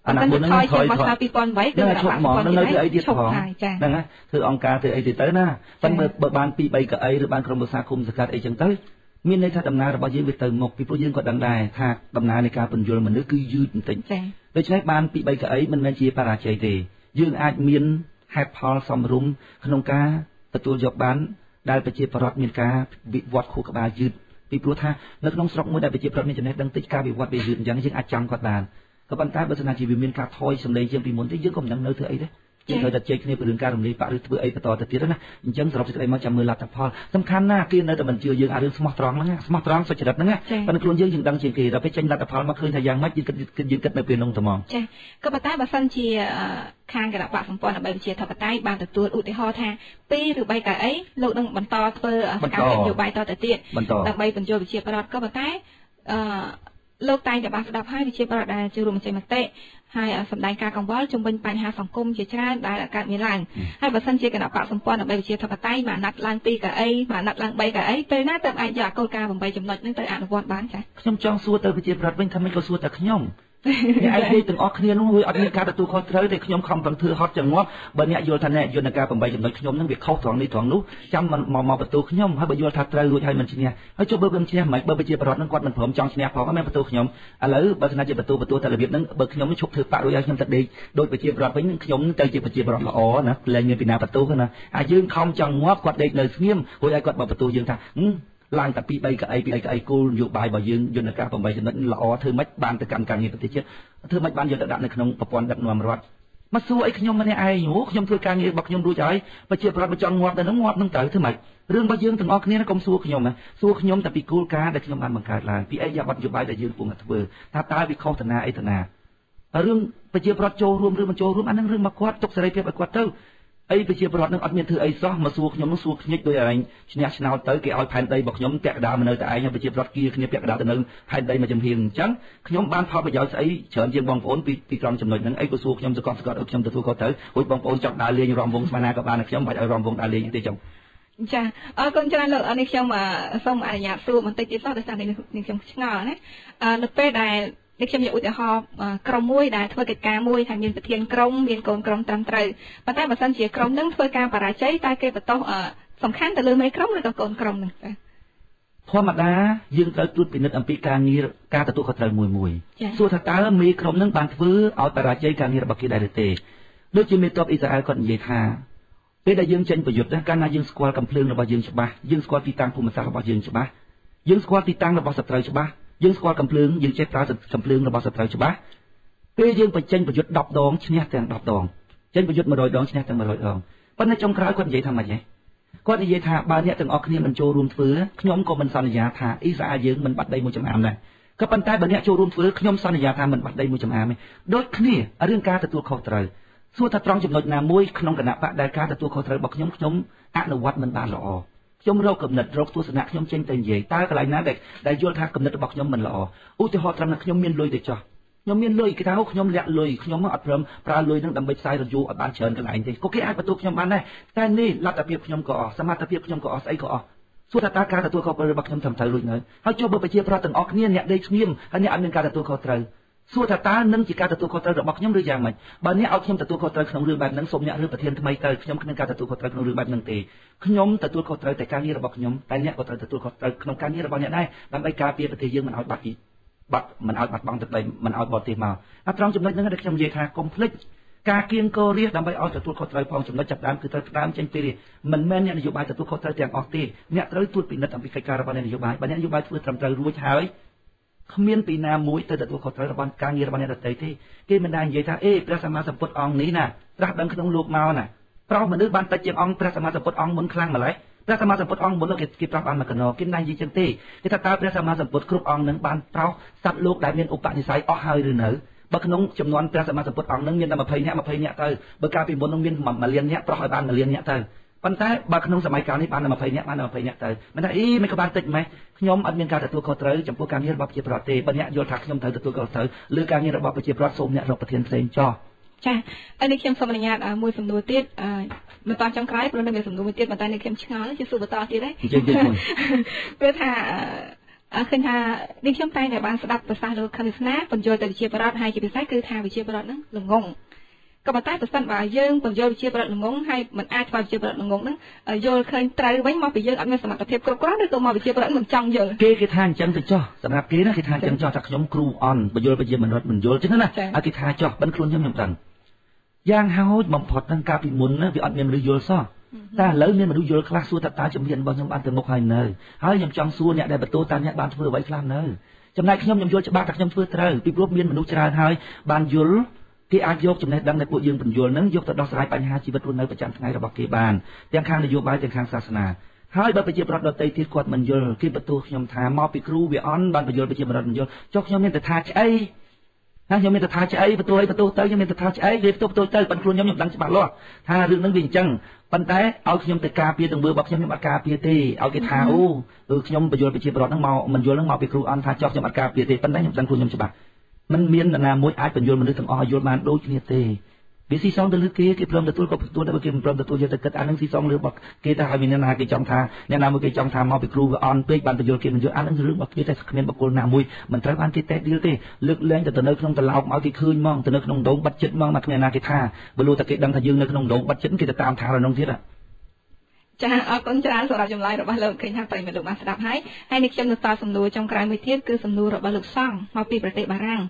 អាណត្តិមុនហ្នឹងថយបោះឆ្នោត2008គឺគណៈបកសម្ព័ន្ធហ្នឹងនៅអីទៀតផងហ្នឹងណាធ្វើអង្គការធ្វើអីទៀតទៅណាប៉ុន្តែបើបាន2-3កៅអីឬបានក្រុមប្រឹក្សាគុំសង្កាត់អីចឹងទៅមានន័យថាដំណើររបស់យើងវាទៅមុខពីព្រោះយើងក៏ដឹងដែរថាដំណើរនៃការពន្យល់មនុស្សគឺយឺតបន្តិចដូច្នេះបាន2-3កៅអីមិនមែនជាបរាជ័យទេយើងអាចមានហេតុផលសមរម្យក្នុងការទទួលយកបានដែលប្រជាពលរដ្ឋមានការវិវត្តខួរក្បាលយឺតពីព្រោះថានៅក្នុងស្រុកមួយដែលប្រជាពលរដ្ឋមានចំណេះដឹងតិចការវិវត្តវាយឺតអញ្ចឹងយើងអាចចាំគាត់បានក៏ប៉ុន្តែបើសិនជាវាមានការថយសម្លេងជាងពីមុនទេយើងក៏មិនដឹងនៅធ្វើអីទេ យើងត្រូវតែជែកគ្នាពីរឿងការរំលាយបាក់ឬធ្វើអីបន្តទៅទៀតណាអញ្ចឹងសរុបសេចក្តីមកចាំមើលលទ្ធផលសំខាន់ណាស់គេនៅតែមិនជឿយើងអារឿងស្មោះត្រង់ហ្នឹងស្មោះត្រង់សុចរិតហ្នឹងប៉ុន្តែខ្លួនយើងដឹងជាងគេដល់ពេលចេញលទ្ធផលមកឃើញថាយ៉ាងម៉េចយើងគិតនៅពេលនោះហ្មងចាក៏ប៉ុន្តែបើសិនជាខាងគណៈបកសម្ព័ន្ធដើម្បីវិជាធិបតេយ្យបានទទួលឧទាហរណ៍ថា2ឬ3កៅអីលោកនឹងបន្តធ្វើសកម្មភាពនយោបាយតទៅទៀតដើម្បីបញ្ចូលវិជាប្រដ្ឋក៏ប៉ុន្តែលោកតែងតែបានស្ដាប់ហើយវិជាប្រដ្ឋដែលចូលរួមបញ្ចេញមតិហើយសម្ដែងការកង្វល់ជំវិញបញ្ហាសង្គមជាច្រើនដែលកើតមានឡើងហើយបើសិនជាគណៈបកសម្ព័ន្ធដើម្បីវិជាធិបតេយ្យបានណាត់ឡើង2កៅអីបានណាត់ឡើង3កៅអីពេលណាទៅអាចយកគោលការណ៍8ចំណុចហ្នឹងទៅអនុវត្តបានចាខ្ញុំចង់សួរទៅវិជាប្រដ្ឋវិញថាមិនក៏សួរតែខ្ញុំអ្នកឯងនិយាយទាំងអស់គ្នានោះវាអត់មានការទទួលខុសត្រូវទេខ្ញុំខំប្រឹងធ្វើហត់ចង្អប់បើអ្នកយល់ថាអ្នកយន្តការ8ចំណុចខ្ញុំនឹងវាខុសត្រង់នេះត្រង់នោះចាំមកបន្ទោសខ្ញុំហើយបើយល់ថាត្រូវរួចហើយមិនឈ្នះហើយចុះបើមិនឈ្នះមិនបើជាប្រវត្តិនឹងគាត់មិនព្រមចង់ឈ្នះផងមិនបន្ទោសខ្ញុំឥឡូវបើស្នាជាបន្ទោសតែរបៀបហ្នឹងបើខ្ញុំឈប់ធ្វើបាក់រួចហើយខ្ញុំទៅដេកដូចប្រជាប្រវត្តិវិញខ្ញុំទៅជាប្រជាប្រវត្តិល្អណាលែងមានពីណាបន្ទោសណាអាយើងខំចង់ងាប់គាត់ដេកនៅស្ងៀមរួចហើយគាត់មកបន្ទោសយើងថាឡើងតែ2 3កៅអីគោលនយោបាយរបស់យើងយន្តការ8ចំណុចល្អធ្វើម៉េចបានទៅកម្មការងារប្រទេសជាតិធ្វើម៉េចបានយកទៅដាក់នៅក្នុងប្រព័ន្ធដឹកនាំរដ្ឋមកសួរអីខ្ញុំម្នាក់ឯងខ្ញុំធ្វើការងាររបស់ខ្ញុំរួចហើយប្រជាប្រដ្ឋមកចង់ងាប់ទៅនឹងងាប់នឹងត្រូវធ្វើម៉េចរឿងរបស់យើងទាំងអស់គ្នាកុំសួរខ្ញុំណាសួរខ្ញុំតែពីគោលការណ៍ដែលខ្ញុំបានបង្កើតឡើងពីអីយ៉ាប័តនយោបាយដែលយើងកំពុងតែធ្វើថាតើវាខុសតាណាអីតាណារឿងប្រជាប្រដ្ឋចូលរួមឬមិនចូលរួមអានឹងរឿងមកគាត់ទុកសេរីភាពឲ្យគាត់ទៅអីប្រជាប្រដ្ឋនឹងអត់មានធ្វើអីសោះមកសួរខ្ញុំនឹងសួរខ្ញិចដោយឯងឈ្នះឆ្នោតទៅគេឲ្យផែនដីរបស់ខ្ញុំពាក់កណ្ដាលមកនៅតែឯងហើយប្រជាប្រដ្ឋគៀគ្នាពាក់កណ្ដាលទៅនៅផែនដីមកចំហៀងអញ្ចឹងខ្ញុំបានផលប្រយោជន៍ស្អីច្រើនជាងបងប្អូនពីត្រង់ចំណុចហ្នឹងអីក៏សួរខ្ញុំសកត់ឲ្យខ្ញុំទទួលខុសត្រូវរួចបងប្អូនចង់ដើរលេងរំវងស្មាណាក៏បានខ្ញុំបាច់ឲ្យរំវងដើរលេងទេចឹងចាអរគុណច្រើនលោកនេះខ្ញុំសូមអនុញ្ញាតសួរបន្តិចទៀតដោយសារនេះខ្ញុំឆ្ងល់ណានៅពេលដែលនេះខ្ញុំយកឧទាហរណ៍ក្រុមមួយដែលធ្វើកិច្ចការមួយថាមានប្រធានក្រុមមានកូនក្រុមត្រឹមត្រូវប៉ុន្តែបើសិនជាក្រុមនឹងធ្វើការបរាជ័យតែគេបន្ទោសសំខាន់ទៅលើមេក្រុមឬក៏កូនក្រុមនឹងចាធម្មតាយើងត្រូវត្រួតពិនិត្យអំពីការងារការទទួលខុសត្រូវមួយសួរថាតើមេក្រុមនឹងបានធ្វើឲ្យបរាជ័យការងាររបស់គេដែរឬទេដូចជាមេទ័ពអ៊ីស្រាអែលគាត់និយាយថាពេលដែលយើងចេញប្រយុទ្ធកាលណាយើងស្គាល់កំភ្លើងរបស់យើងច្បាស់យើងស្គាល់ទីតាំងភូមិសាស្ត្ររបស់យើងច្បាស់យើងស្គាល់ទីតាំងរបស់សត្រូវច្បាស់យើងស្គាល់កំភ្លើងយើងចេះប្រើកំភ្លើងរបស់សត្រូវច្បាស់ពេលយើងបញ្ចេញប្រយុទ្ធ10ដងឈ្នះទាំង10ដងចេញប្រយុទ្ធ100ដងឈ្នះទាំង100ដងប៉ុន្តែចុងក្រោយគាត់និយាយថាម៉េចហ៎គាត់និយាយថាបើអ្នកទាំងអស់គ្នាមិនចូលរួមធ្វើខ្ញុំក៏មិនសន្យាថាអ៊ីស្រាអែលយើងមិនបាត់ដីមួយចំអាមដែរក៏ប៉ុន្តែបើអ្នកចូលរួមធ្វើខ្ញុំសន្យាថាមិនបាត់ដីមួយចំអាមទេដូចគ្នារឿងការទទួលខុសត្រូវសួរថាត្រង់ចំណុចណាមួយក្នុងគណៈបកដែលការទទួលខុសត្រូវរបស់ខ្ញុំអនុវត្តមិនបានល្អខ្ញុំរកកំណត់រកទស្សនៈខ្ញុំចេញទៅនិយាយតើកន្លែងណាដែលយល់ថាកំណត់របស់ខ្ញុំមិនល្អឧទាហរណ៍ត្រឹមថាខ្ញុំមានលុយទៅចោះខ្ញុំមានលុយគេថាខ្ញុំលាក់លុយខ្ញុំអត់ព្រមប្រើលុយនឹងដើម្បីផ្សាយរយូឲ្យបានច្រើនកន្លែងទេក៏គេអាចបន្ទោសខ្ញុំបានដែរតែនេះលទ្ធភាពខ្ញុំក៏អស់សមត្ថភាពខ្ញុំក៏អស់ស្អីក៏អស់សួរថាតើការទទួលខុសត្រូវរបស់ខ្ញុំត្រឹមត្រូវរួចនៅហើយចុះបើប្រជាប្រដ្ឋទាំងអស់គ្នាអ្នកដេកស្ងៀមហើយអ្នកអត់មានការទទួលខុសត្រូវសួរថាតើនឹងជាការទទួលខុសត្រូវរបស់ខ្ញុំឬយ៉ាងម៉េចបើអ្នកឲ្យខ្ញុំទទួលខុសត្រូវក្នុងរឿងបែបហ្នឹងសូមអ្នករើសប្រធានថ្មីទៅខ្ញុំគ្មានការទទួលខុសត្រូវក្នុងរឿងបែបហ្នឹងទេខ្ញុំទទួលខុសត្រូវតែការងាររបស់ខ្ញុំតែអ្នកក៏ត្រូវទទួលខុសត្រូវក្នុងការងាររបស់អ្នកដែរដើម្បីការពារប្រទេសយើងមិនឲ្យបាត់មិនឲ្យបាត់បង់ទឹកដីមិនឲ្យបរទេសមកត្រង់ចំណុចហ្នឹងដែលខ្ញុំនិយាយថាកុំភ្លេចការគៀងគររាជដើម្បីឲ្យទទួលខុសត្រូវផងចំណុចចាប់ដើមគឺត្រូវដើមចេញពីរាជមិនមែនអ្នកនយោបាយទទួលខុសត្រូវទាំងអស់ទេអ្នកត្រូវត្រួតពិនិត្យអំពីកិច្ចការរបស់អ្នកនយោបាយបើអ្នកនយោបាយធ្វើត្រឹមត្រូវរួចហើយគ្មានពីណាមួយទៅទទួលខុសត្រូវរបស់ការងាររបស់អ្នកដទៃទេគេមិនដែលនិយាយថាព្រះសម្មាសម្ពុទ្ធអង្គនេះណាត្រាស់ដឹងក្នុងលោកមកណាប្រោសមនុស្សបានតិចជាងអង្គព្រះសម្មាសម្ពុទ្ធអង្គមុនខ្លាំងម្ល៉េះព្រះសម្មាសម្ពុទ្ធអង្គមុនគេប្រោសបានមកកណោគេមិនដែលនិយាយចឹងទេគេថាតើព្រះសម្មាសម្ពុទ្ធគ្រប់អង្គនឹងបានប្រោសសត្វលោកដែលមានឧបនិស្ស័យអស់ហើយឬនៅបើក្នុងចំនួនព្រះសម្មាសម្ពុទ្ធអង្គនឹងមានតែ20នាក់ទៅបើកាលពីមុននឹងមាន1លាននាក់ប្រោសឲ្យបាន1លាននាក់ទៅប៉ុន្តែបើក្នុងសម័យកាលនេះបានតែ20នាក់បានតែ20នាក់ទៅមិនថាមិនក៏បានតិចម៉េចខ្ញុំអត់មានការទទួលខុសត្រូវចំពោះការងាររបស់ប្រជាប្រដ្ឋទេបើអ្នកយល់ថាខ្ញុំត្រូវទទួលខុសត្រូវលើការងាររបស់ប្រជាប្រដ្ឋសូមអ្នករកប្រធានផ្សេងចោះចាហើយនេះខ្ញុំសូមអនុញ្ញាតមួយសំណួរទៀតបន្តចុងក្រោយព្រោះនៅមានសំណួរមួយទៀតប៉ុន្តែនេះខ្ញុំឆ្ងល់ជាសួរបន្តទៀតហើយព្រោះថាឃើញថានេះខ្ញុំតែងតែបានស្ដាប់ប្រសាសន៍លោកខនិស្នាបញ្យល់ទៅវិជាប្រដ្ឋហើយជាពិសេសគឺថាវិជាប្រដ្ឋហ្នឹងល្ងងក៏ប៉ុន្តែប្រសិនបើយើងបញ្យល់វិជាប្រដ្ឋល្ងងហើយមិនអាចធ្វើវិជាប្រដ្ឋល្ងងហ្នឹងយល់ឃើញត្រូវវិញមកពីយើងអត់មានសមត្ថភាពគ្រប់គ្រាន់ឬក៏មកវិជាប្រដ្ឋមិនចង់យល់គេថាអញ្ចឹងទៅចោះសម្រាប់គេណាគេថាអញ្ចឹងចោះថាខ្ញុំគ្រូអន់បញ្យល់វិជាមិនរត់មិនយល់អញ្ចឹងណាហើយគេថាចោះបិណ្ឌខ្លួនខ្ញុំដឹងយ៉ាងហោចបំផុតហ្នឹងកាលពីមុនណាវាអត់មានមនុស្សយល់សោះតែឥឡូវមានមនុស្សយល់ខ្លះសួរតើជំនាញរបស់ខ្ញុំបានទៅមុខហើយនៅហើយខ្ញុំចង់សួរអ្នកដែលបន្ទោសតើអ្នកបានធ្វើអ្វីខ្លះនៅចំណែកខ្ញុំយល់ច្បាស់ថាខ្ញុំធ្វើត្រូវពីព្រោះមានមនុស្សច្រើនហើយបានយល់ គេអាចយកចំណេះដឹងដែលពួកយើងបញ្យល់នឹងយកទៅដោះស្រាយបញ្ហាជីវិតរស់នៅប្រចាំថ្ងៃរបស់គេបានទាំងខាងនយោបាយទាំងខាងសាសនាហើយបើប្រជាប្រដ្ឋដទៃទៀតគាត់មិនយល់គេបន្ទោសខ្ញុំថាមកពីគ្រូវាអន់បានបញ្យល់ប្រជាប្រដ្ឋមិនយល់ចុះខ្ញុំមានតែថាឆ្អីខ្ញុំមានតែថាឆ្អីបន្ទោសទៅខ្ញុំមានតែថាឆ្អីគេបន្ទោសទៅប៉ុន្តែខ្លួនខ្ញុំដឹងច្បាស់លាស់ថារឿងនឹងវាអញ្ចឹងប៉ុន្តែឲ្យខ្ញុំទៅការពារទាំងមើលរបស់ខ្ញុំអត់ការពារទេឲ្យគេថាអូខ្ញុំបញ្យល់ប្រជាប្រដ្ឋហ្នឹងមកមិនយល់ហ្នឹងមកពីគ្រូអន់ថាចុះខ្ញុំអត់ការពារទេប៉ុន្តែខ្ញុំដឹងខ្លួនខ្ញុំច្បាស់មិនមាននរណាមួយអាចបញ្យល់មនុស្សទាំងអស់ឲ្យយល់បានដូចគ្នាទេវាស៊ីសងទៅលើគេព្រមទទួលក៏ទទួលតែបើគេមិនព្រមទទួលយកទៅគិតអានឹងស៊ីសងលើរបស់គេថាឲ្យមានអ្នកណាគេចង់ថាអ្នកណាមួយគេចង់ថាមកពីគ្រូវាអន់ពេកបានបញ្យល់គេមិនយល់អានឹងរឿងរបស់គេតែគ្មានបុគ្គលណាមួយមិនត្រូវបានគេតេឌីលទេលើកលែងទៅនៅក្នុងត្រឡោកមកគេឃើញហ្មងទៅនៅក្នុងដងបាត់ចិត្តហ្មងមកគ្មានណាគេថាបើលោកតែគេដឹងថាយើងនៅក្នុងដងបាត់ចិត្តគេទៅតាមថារនោះទៀតចាអរគុណច្រើនសម្រាប់ចម្លើយរបស់លោកឃើញថាប្រិយមិត្តលោកបានស្ដាប់ហើយនេះខ្ញុំនឹងតសំណួរចុងក្រោយមួយទៀតគឺសំណួររបស់លោកសង្ឃមកពីប្រទេសបារាំង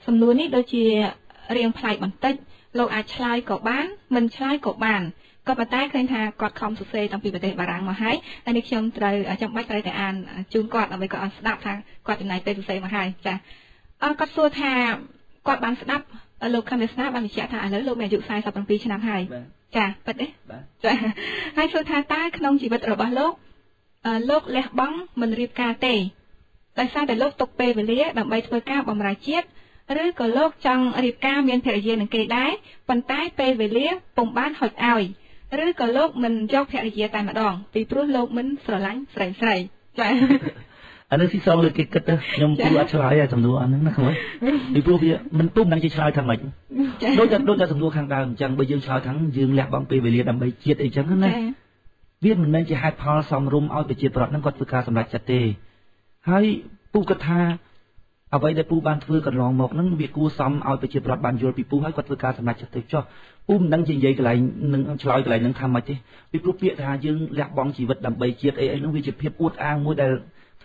សំណួរនេះដូចជារៀងប្លែកបន្តិចលោកអាចឆ្លើយក៏បានមិនឆ្លើយក៏បានក៏ប៉ុន្តែឃើញថាគាត់ខំសរសេរតាំងពីប្រទេសបារាំងមកហើយនេះខ្ញុំត្រូវចាំបាច់ត្រូវតែអានជូនគាត់ដើម្បីគាត់ឲ្យស្ដាប់ថាគាត់ចំណាយពេលសរសេរមកហើយចាគាត់សួរថាគាត់បានស្ដាប់លោកខំវាសនាបានបញ្ជាក់ថាឥឡូវលោកមានអាយុ47ឆ្នាំហើយចាពិតទេចាហើយសួរថាតើក្នុងជីវិតរបស់លោកលះបង់មិនរៀបការទេដោយសារតែលោកទុកពេលវេលាដើម្បីធ្វើការបម្រើជាតិឬក៏លោកចង់រៀបការមានភរិយានឹងគេដែរប៉ុន្តែពេលវេលាពុំបានហុចឲ្យឬក៏លោកមិនយកភរិយាតែម្ដងពីព្រោះលោកមិនស្រឡាញ់ស្រីចាអានេះស៊ីសងលើគេគិតទៅខ្ញុំគួរអត់ឆ្លើយឲ្យសំណួរអាហ្នឹងណាខ្ញុំពីព្រោះវាមិនពុំដឹងជាឆ្លើយថាម៉េចដូចតែសំណួរខាងដើមអញ្ចឹងបើយើងឆ្លើយថាយើងលះបង់ពេលវេលាដើម្បីជាតិអីចឹងណាវាមិនមែនជាហេតុផលសមរម្យឲ្យប្រជាប្រដ្ឋហ្នឹងគាត់ធ្វើការសម្រេចចិត្តទេហើយពូគាត់ថាអ្វីដែលពូបានធ្វើកន្លងមកហ្នឹងវាគួរសមឲ្យប្រជាប្រដ្ឋបានយល់ពីពូហើយគាត់ធ្វើការសម្រេចចិត្តទៅចុះពូមិនដឹងជានិយាយកន្លែងនឹងឆ្លើយកន្លែងហ្នឹងថាម៉េចទេពីព្រោះពាក្យថាយើងលះបង់ជីវិតដើម្បីជាតិអីហ្នឹងវាជាភាពអួតអាងមួយដែល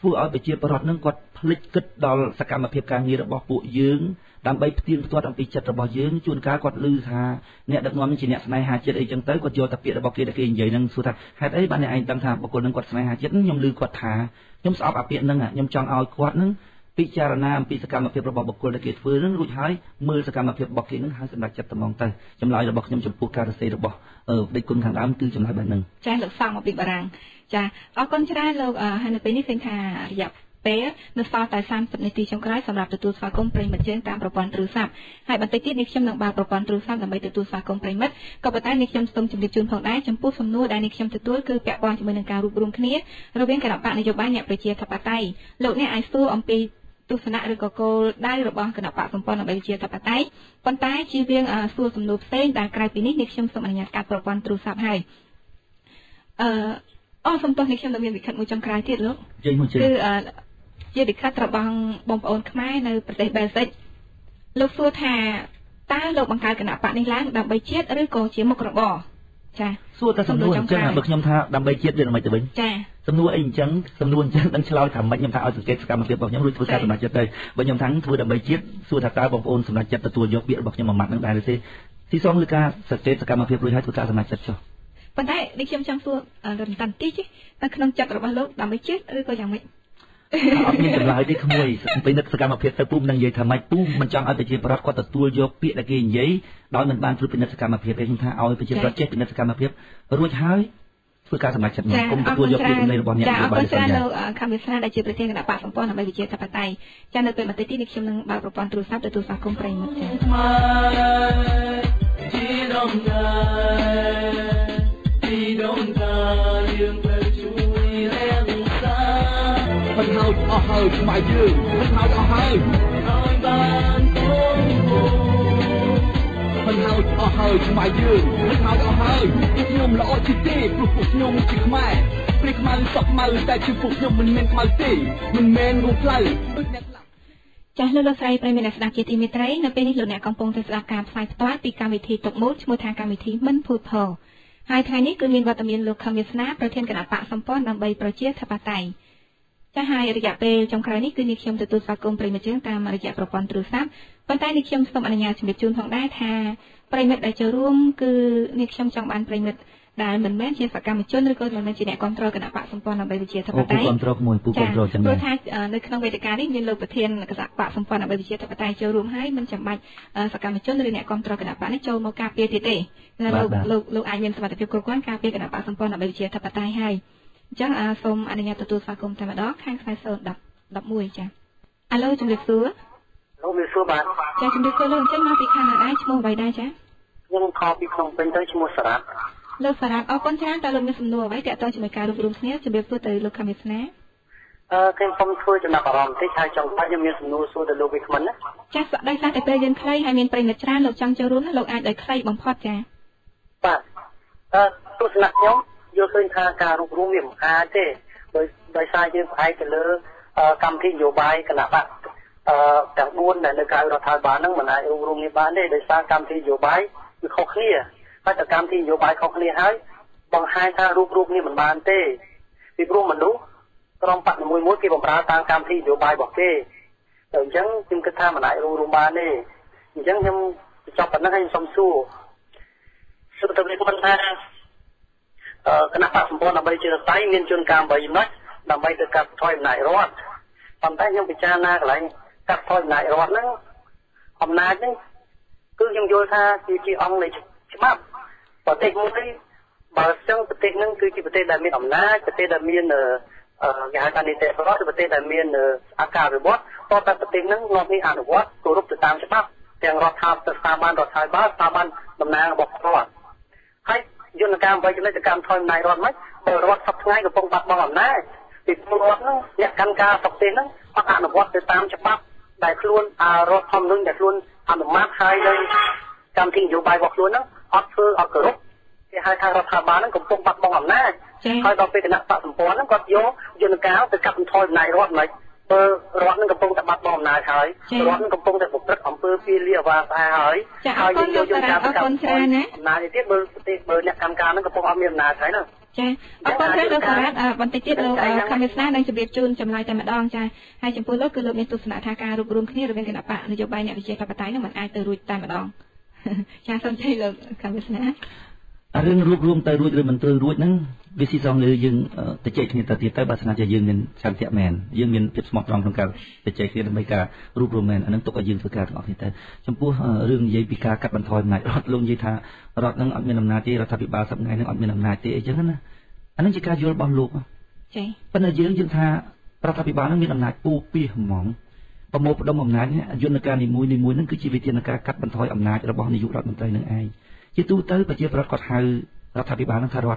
ធ្វើឲ្យប្រជាប្រដ្ឋហ្នឹងគាត់ភ្លេចគិតដល់សកម្មភាពការងាររបស់ពួកយើងដើម្បីផ្ទៀងផ្ទាត់អំពីចិត្តរបស់យើងជួនកាលគាត់ឮថាអ្នកដឹកនាំជាអ្នកស្នេហាជាតិអីចឹងទៅគាត់យកតែពាក្យរបស់គេដែលគេនិយាយហ្នឹងសួរថាហេតុអីបានអ្នកឯងដឹងថាបុគ្គលហ្នឹងគាត់ស្នេហាជាតិខ្ញុំឮគាត់ថាខ្ញុំស្អប់អាពាក្យហ្នឹងខ្ញុំចង់ឲ្យគាត់ហ្នឹងពិចារណាអំពីសកម្មភាពរបស់បុគ្គលដែលគេធ្វើនឹងរួចហើយមើលសកម្មភាពរបស់គេនឹងហើយសម្រេចចិត្តត្មងទៅចម្លើយរបស់ខ្ញុំចំពោះការសរសេររបស់ដេចគុណខាងដើមគឺចម្លើយបែបហ្នឹងចាលោកសង្ឃមកពីបារាំងចាអរគុណច្រើនលោកហើយនៅពេលនេះឃើញថារយៈពេលនៅសល់តែ30នាទីចុងក្រោយសម្រាប់ទទួលស្វាគមន៍ប្រិយមិត្តយើងតាមប្រព័ន្ធទូរស័ព្ទហើយបន្តិចទៀតនេះខ្ញុំនឹងបើកប្រព័ន្ធទូរស័ព្ទដើម្បីទទួលស្វាគមន៍ប្រិយមិត្តក៏ប៉ុន្តែនេះខ្ញុំសូមជម្រាបជូនផងដែរចំពោះសំណួរដែលនេះខ្ញុំទទួលគឺពាក់ព័ន្ធជាមួយនឹងការរួបរวมគ្នារវាងគណៈបកនយោបាយអ្នកប្រជាធិបតេយ្យលោកអ្នកអាចសួរអំពីទស្សនៈឬក៏គោលដៅរបស់គណៈបកសម្ព័ន្ធដើម្បីប្រជាធិបតេយ្យប៉ុន្តែជៀសវាងសួរសំណួរផ្សេងដែលក្រៅពីនេះខ្ញុំសូមអនុញ្ញាតកាត់ប្រព័ន្ធទូរស័ព្ទហើយសូមទោសនេះខ្ញុំនៅមានវិខិតមួយចុងក្រោយទៀតលោកគឺជាវិខិតរបស់បងប្អូនខ្មែរនៅប្រទេសបែលហ្សិកលោកសួរថាតើលោកបង្កើតគណៈបកនេះឡើងដើម្បីជាតិឬក៏ជាមុខរបរចាសួរតែសំណួរអញ្ចឹងបើខ្ញុំថាដើម្បីជាតិវាមិនទៅវិញចាសំណួរអីអញ្ចឹងសំណួរអញ្ចឹងដឹងឆ្លើយថាម៉េចខ្ញុំថាឲ្យសង្កេតសកម្មភាពរបស់ខ្ញុំរួចធ្វើការសម្រេចចិត្តទៅបើខ្ញុំថាធ្វើដើម្បីជាតិសួរថាតើបងប្អូនសម្រេចចិត្តទទួលយកពាក្យរបស់ខ្ញុំមួយម៉ាត់នឹងដែរឬទេទីសងគឺការសង្កេតសកម្មភាពរួចហើយធ្វើការសម្រេចចិត្តចុះប៉ុន្តែនេះខ្ញុំចង់សួររំតាន់តិចតែក្នុងចិត្តរបស់លោកដើម្បីជាតិឬក៏យ៉ាងម៉េចអត់មានចម្លើយទេក្មួយពេលនឹកសកម្មភាពទៅពូមិននិយាយថាម៉េចពូមិនចង់ឲ្យប្រជាប្រដ្ឋគាត់ទទួលយកពាក្យដែលគេនិយាយដោយមិនបានធ្វើពិនិត្យសកម្មភាពទេខ្ញុំថាឲ្យប្រជាប្រដ្ឋចេះពិនិត្យសកម្មភាពរួចហើយធ្វើការសម្រេចចិត្តមកគុំទទួលយកពាក្យរបស់អ្នករបស់លោកចាអរគុណច្រើនលោកខំវាសនាដែលជាប្រធានគណៈបកសម្ព័ន្ធដើម្បីវិជាធិបតេយ្យចានៅពេលបន្តិចទៀតនេះខ្ញុំនឹងបើកប្រព័ន្ធទូរស័ព្ទទទួលស្វាគមន៍ប្រិយមិត្តចាហៅអស់ហើយស្មៃយើងហៅអស់ហើយឲ្យបានគង់ហៅអស់ហើយស្មៃយើងហៅអស់ហើយខ្ញុំល្អជាទេព្រោះពួកខ្ញុំជាខ្មែរព្រះខ្មៅសក់ម៉ៅតែជាពួកខ្ញុំមិនមែនខ្មៅទេមិនមែនរូបផ្លូវដូចអ្នកខ្លះចាស់លោកស្រីប្រិយមិត្តអ្នកស្ដាប់ជាទីមេត្រីនៅពេលនេះលោកអ្នកកំពុងតែស្ដាប់ការផ្សាយផ្ទាល់ពីកម្មវិធីតុកមូលឈ្មោះថាកម្មវិធីមិនភូតផលហើយថ្ងៃនេះគឺមានវត្តមានលោកខំវាសនាប្រធានគណៈបកសម្ព័ន្ធដើម្បីប្រជាធិបតេយ្យចាស់ហើយរយៈពេលចុងក្រោយនេះគឺនេះខ្ញុំទទួលស្វាគមន៍ប្រិយមិត្តយើងតាមរយៈប្រព័ន្ធទូរស័ព្ទប៉ុន្តែនេះខ្ញុំសូមអនុញ្ញាតជម្រាបជូនផងដែរថាប្រិយមិត្តដែលចូលរួមគឺនេះខ្ញុំចង់បានប្រិយមិត្ត ដែលមិនមែនជាសកម្មជនឬក៏មិនមែនជាអ្នកគ្រប់គ្រងគណៈបកសម្ព័ន្ធដើម្បីប្រជាធិបតេយ្យគ្រប់គ្រងមួយពួកគ្រប់គ្រងចឹងព្រោះថានៅក្នុងវេទិកានេះមានលោកប្រធានគណៈបកសម្ព័ន្ធដើម្បីប្រជាធិបតេយ្យចូលរួមហើយមិនចាំបាច់សកម្មជនឬអ្នកគ្រប់គ្រងគណៈបកនេះចូលមកការពារទៀតទេលោកអាចមានសមត្ថភាពគ្រប់គ្រាន់ការពារគណៈបកសម្ព័ន្ធដើម្បីប្រជាធិបតេយ្យហើយអញ្ចឹងសូមអនុញ្ញាតទទួលស្វាគមន៍តែម្ដងខាងខ្សែ011ចាអាឡូជំរាបសួរលោកមានសួរបាទចាជំរាបសួរលោកអញ្ចឹងមកពីខាងណាដែរឈ្មោះអ្វីដែរចាខ្ញុំខលពីក្នុងពេញទៅឈ្មោះសារ៉ាត់លោកសារ៉ាត់អរគុណច្រើនតើលោកមានសំណួរអ្វីទាក់ទងជាមួយការរួបរวมគ្នាជំរាបសួរទៅលោកខំវាសនាខ្ញុំសូមធ្វើចំណាប់អារម្មណ៍បន្តិចហើយចង់ថាខ្ញុំមានសំណួរសួរទៅលោកវិក្កាមណាចាស្ដីសារតែពេលយើងខ្លីហើយមានប្រិមិត្តច្រើនលោកចង់ចូលរួមណាលោកអាចដោយខ្លីបំផុតចាបាទទស្សនៈខ្ញុំយល់ឃើញថាការរួបរวมវាមិនអាចទេដោយសារយើងផ្អែកទៅលើកម្មវិធីនយោបាយគណៈបកទាំង4ដែលនៅក្រៅរដ្ឋាភិបាលហ្នឹងមិនអាចរួបរวมគ្នាបានទេដោយសារកម្មវិធីនយោបាយវាខុសគ្នាហើយតែកម្មវិធីនយោបាយខុសគ្នាហើយបង្ហាញថារួបរวมគ្នាមិនបានទេពីព្រោះមនុស្សក្រុមបកមួយគេបម្រើតាមកម្មវិធីនយោបាយរបស់គេតែអញ្ចឹងខ្ញុំគិតថាមិនអាចរួបរวมបានទេអញ្ចឹងខ្ញុំបញ្ចប់ប៉ុណ្ណឹងហើយខ្ញុំសូមសួរទៅលោកថាគណៈបកសម្ព័ន្ធដើម្បីជាតៃមានជនការ8ចំណុចដើម្បីទៅកាត់ថយអំណាចរដ្ឋប៉ុន្តែខ្ញុំពិចារណាកន្លែងកាត់ថយអំណាចរដ្ឋហ្នឹងអំណាចហ្នឹងគឺខ្ញុំយល់ថាជាអង្គនៃច្បាប់ប្រទេសមួយបើចឹងប្រទេសហ្នឹងគឺជាប្រទេសដែលមានអំណាចប្រទេសដែលមានគេហៅថានីតិរដ្ឋប្រទេសដែលមានអាការវិវត្តតតែប្រទេសហ្នឹងងាប់នេះអនុវត្តគោរពទៅតាមច្បាប់ទាំងរដ្ឋាភិបាលស្ថាប័នរដ្ឋាភិបាលស្ថាប័នតំណាងរបស់រដ្ឋហើយយន្តការអ្វីចំណុចកម្មថយអំណាចរដ្ឋមិនបើរដ្ឋសពថ្ងៃកំពុងបាត់បង់អំណាចពីពលរដ្ឋហ្នឹងអ្នកកាន់ការស្រុកទេសហ្នឹងអត់អនុវត្តទៅតាមច្បាប់ដែលខ្លួនរដ្ឋធម្មនុញ្ញដែលខ្លួនអនុម័តហើយនៅកម្មវិធីនយោបាយរបស់ខ្លួនហ្នឹងអត់ធ្វើអត់គោរពគេហៅថារដ្ឋាភិបាលហ្នឹងកំពុងបាត់បង់អំណាចហើយដល់ពេលគណៈបកសម្ព័ន្ធហ្នឹងគាត់យកយន្តការទៅកាត់បន្ថយអំណាចរដ្ឋមិនបើរដ្ឋនឹងកំពុងតែបាត់បង់អំណាចហើយរដ្ឋនឹងកំពុងតែប្រព្រឹត្តអំពើពាលាអាវ៉ាស្អាហើយហើយយកយន្តការទៅកាត់បន្ថយអំណាចទៀតបើប្រទេសបើអ្នកកម្មការហ្នឹងកំពុងអត់មានអំណាចហើយណាចាអរគុណច្រើនលោកសារ៉ាត់បន្តិចទៀតលោកខំវាសនានឹងជម្រាបជូនចម្លើយតែម្ដងចាហើយចំពោះលោកគឺលោកមានទស្សនៈថាការរួបរวมគ្នារវាងគណៈបកនយោបាយអ្នកវិជាធិបតេយ្យនឹងមិនអាចទៅរួចតែម្ដងចាសូមជ័យលោកខំវាសនារឿងរួបរวมទៅរួចឬមិនទៅរួចហ្នឹងវាស៊ីសងលើយើងទៅជែកគ្នាទៅទៀតទៅបើស្នាជាយើងមានឆន្ទៈមែនយើងមានភាពស្មោះត្រង់ក្នុងការទៅជែកគ្នាដើម្បីការរួបរวมមែនអានឹងទុកឲ្យយើងធ្វើការទាំងអស់គ្នាទៅចំពោះរឿងនិយាយពីការកាត់បន្ថយអំណាចរដ្ឋលោកនិយាយថារដ្ឋនឹងអត់មានអំណាចទេរដ្ឋាភិបាលសប្តាហ៍នឹងអត់មានអំណាចទេអីចឹងណាអានឹងជាការយល់របស់លោកចា៎ប៉ុន្តែយើងថារដ្ឋាភិបាលនឹងមានអំណាចពូពីហ្មងប្រមូលផ្ដុំអំណាចយន្តការនីមួយៗនឹងគឺជាវិធានការកាត់បន្ថយអំណាចរបស់នាយករដ្ឋមន្ត្រីនឹងឯងជាទូទៅប្រជាប្រដ្ឋគាត់ហៅរដ្ឋាភិបាលនឹងថារដ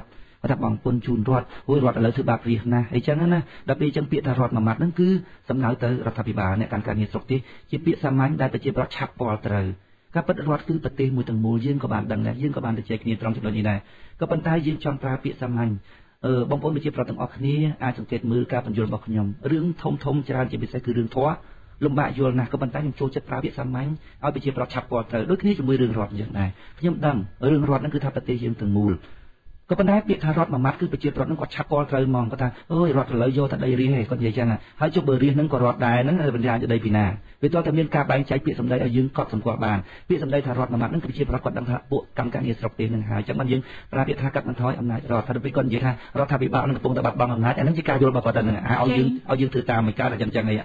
្ឋបងពុនជូនរដ្ឋហើយរដ្ឋឥឡូវធ្វើបាបរាជណាស់អីចឹងណាដល់ពេលចឹងពាក្យថារដ្ឋមួយម៉ាត់ហ្នឹងគឺសំដៅទៅរដ្ឋាភិបាលអ្នកការងារស្រុកទេសជាពាក្យសាមញ្ញដែលប្រជាប្រដ្ឋឆាប់ពាល់ត្រូវការពិតរដ្ឋគឺប្រទេសមួយទាំងមូលយើងក៏បានដឹងដែរយើងក៏បានទៅជែកគ្នាត្រង់ចំណុចនេះដែរក៏ប៉ុន្តែយើងចង់ប្រើពាក្យសាមញ្ញបងប្អូនប្រជាប្រដ្ឋទាំងអស់គ្នាអាចសង្កេតមើលការបញ្យល់របស់ខ្ញុំរឿងធំច្រើនជាពិសេសគឺរឿងធម៌លំបាកយល់ណាស់ក៏ប៉ុន្តែខ្ញុំចូលចិត្តប្រើពាក្យសាមញ្ញឲ្យប្រជាប្រដ្ឋឆាប់ពាល់ត្រូវដូចគ្នាជាមួយរឿងរដ្ឋយ៉ាងដែរខ្ញុំដឹងរឿងរដ្ឋហ្នឹងគឺថាប្រទេសយើងទាំងមូលក៏ប៉ុន្តែពាក្យថារដ្ឋមួយម៉ាត់គឺប្រជាប្រដ្ឋហ្នឹងគាត់ឆាប់ពាល់ត្រូវហ្មងគាត់ថាអើយរដ្ឋឥឡូវយកតែដីរាជហ្នឹងគាត់និយាយចឹងហើយចុះបើរាជហ្នឹងក៏រដ្ឋដែរហ្នឹងបញ្ហាដីពីណាវាតើតែមានការបែងចែកពាក្យសម្ដីឲ្យយើងកត់សម្គាល់បានពាក្យសម្ដីថារដ្ឋមួយម៉ាត់ហ្នឹងប្រជាប្រដ្ឋគាត់ដឹងថាពួកកម្មការងារស្រុកទេសហ្នឹងហើយចឹងបានយើងប្រើពាក្យថាកាត់បន្ថយអំណាចរដ្ឋថាពេលគាត់និយាយថារដ្ឋាភិបាលហ្នឹងកំពុងតែបាត់បង់អំណាចអាហ្នឹងជាការយល់របស់គាត់ហ្នឹងឲ្យយើងធ្វើតាមមួយការតែចឹងអី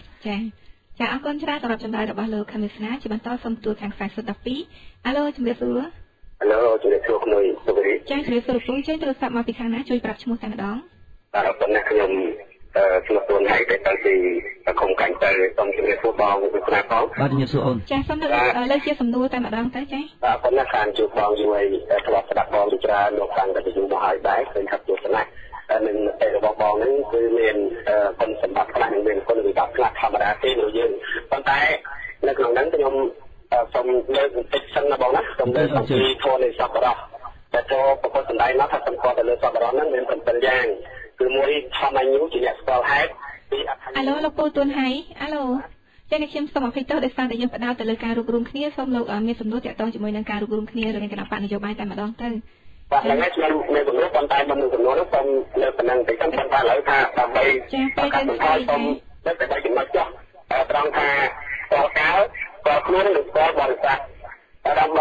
ចាអរគុណច្រើនសម្រាប់ចម្លើយរបស់លោកខំវាសនាជាបន្តសូមទូខាងខ្សែ012អាឡូជំរាបសួរអាឡូជំរាបសួរខ្ញុំសុភរីចាជំរាបសួរពងចេញទូរស័ព្ទមកពីខាងណាជួយប្រាប់ឈ្មោះតែម្ដងបាទប៉ុន្តែខ្ញុំឈ្មោះខ្លួនហើយទៅពីខុំកាញ់ទៅសូមជំរាបសួរបងវិស្នាផងបាទជំរាបសួរអូនចាសូមលើកជាសំណួរតែម្ដងទៅចាបាទប៉ុន្តែខានជួបបងយូរហើយធ្លាប់ស្ដាប់បងជាច្រើនលោកខាងតែយូរមកហើយដែរឃើញថាទស្សនៈនឹងតែរបស់បងហ្នឹងគឺមានគុណសម្បត្តិខ្លះនិងមានគុណវិបត្តិខ្លះធម្មតាទេលោកយើងប៉ុន្តែនៅក្នុងហ្នឹងខ្ញុំសូមលើកបន្តិចសិនណាបងណាសូមលើកអំពីធម៌នៃសប្បុរសតែចូលប្រកបសម្ដែងមកថាសម្គាល់ទៅលើសប្បុរសហ្នឹងមាន7យ៉ាងគឺមួយធម្មញ្ញូជាអ្នកស្គាល់ហេតុពីអត្ថអាឡូលោកពូទួនហៃអាឡូចា៎ខ្ញុំសូមអភ័យទោសដោយសារតែយើងផ្ដោតទៅលើការរួបរวมគ្នាសូមលោកមានសំណួរទាក់ទងជាមួយនឹងការរួបរวมគ្នារវាងគណៈបកនយោបាយតែម្ដងទៅបាទថ្ងៃនេះខ្ញុំមានសំណួរប៉ុន្តែមិនមានសំណួរនោះសូមលើកប៉ុណ្ណឹងតិចសិនប៉ុន្តែឥឡូវថាដើម្បីចា៎ពេលយើងស្គាល់សូមលើកតែចំណុចចុះត្រង់ថារាល់កាលក៏ខ្លួននឹងស្គាល់បរិស័ទដើម្បី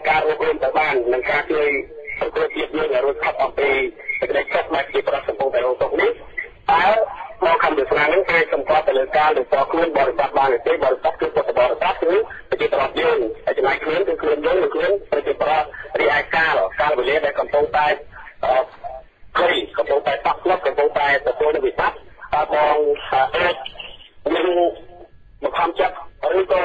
ការរួបរวมទៅបាននិងការជួយសង្គ្រោះជាតិយើងឲ្យរ រួចផុតអំពីសេចក្តីចុះមកជាប្រសិទ្ធតែរងទុកនេះតើមកខំទស្សនានឹងគេសម្គាល់ទៅលើការលើកតខ្លួនបរិបទបានទេបរិបទគឺពុទ្ធបរិស័ទគឺប្រជាប្រដ្ឋយើងហើយចំណែកខ្លួនគឺខ្លួនយើងនិងខ្លួនប្រជាប្រដ្ឋរីឯកាលវេលាដែលកំពុងតែកំពុងតែតក់ស្លុតកំពុងតែទទួលនៅវិបត្តិបងអាចមានមកខំចិត្តឬក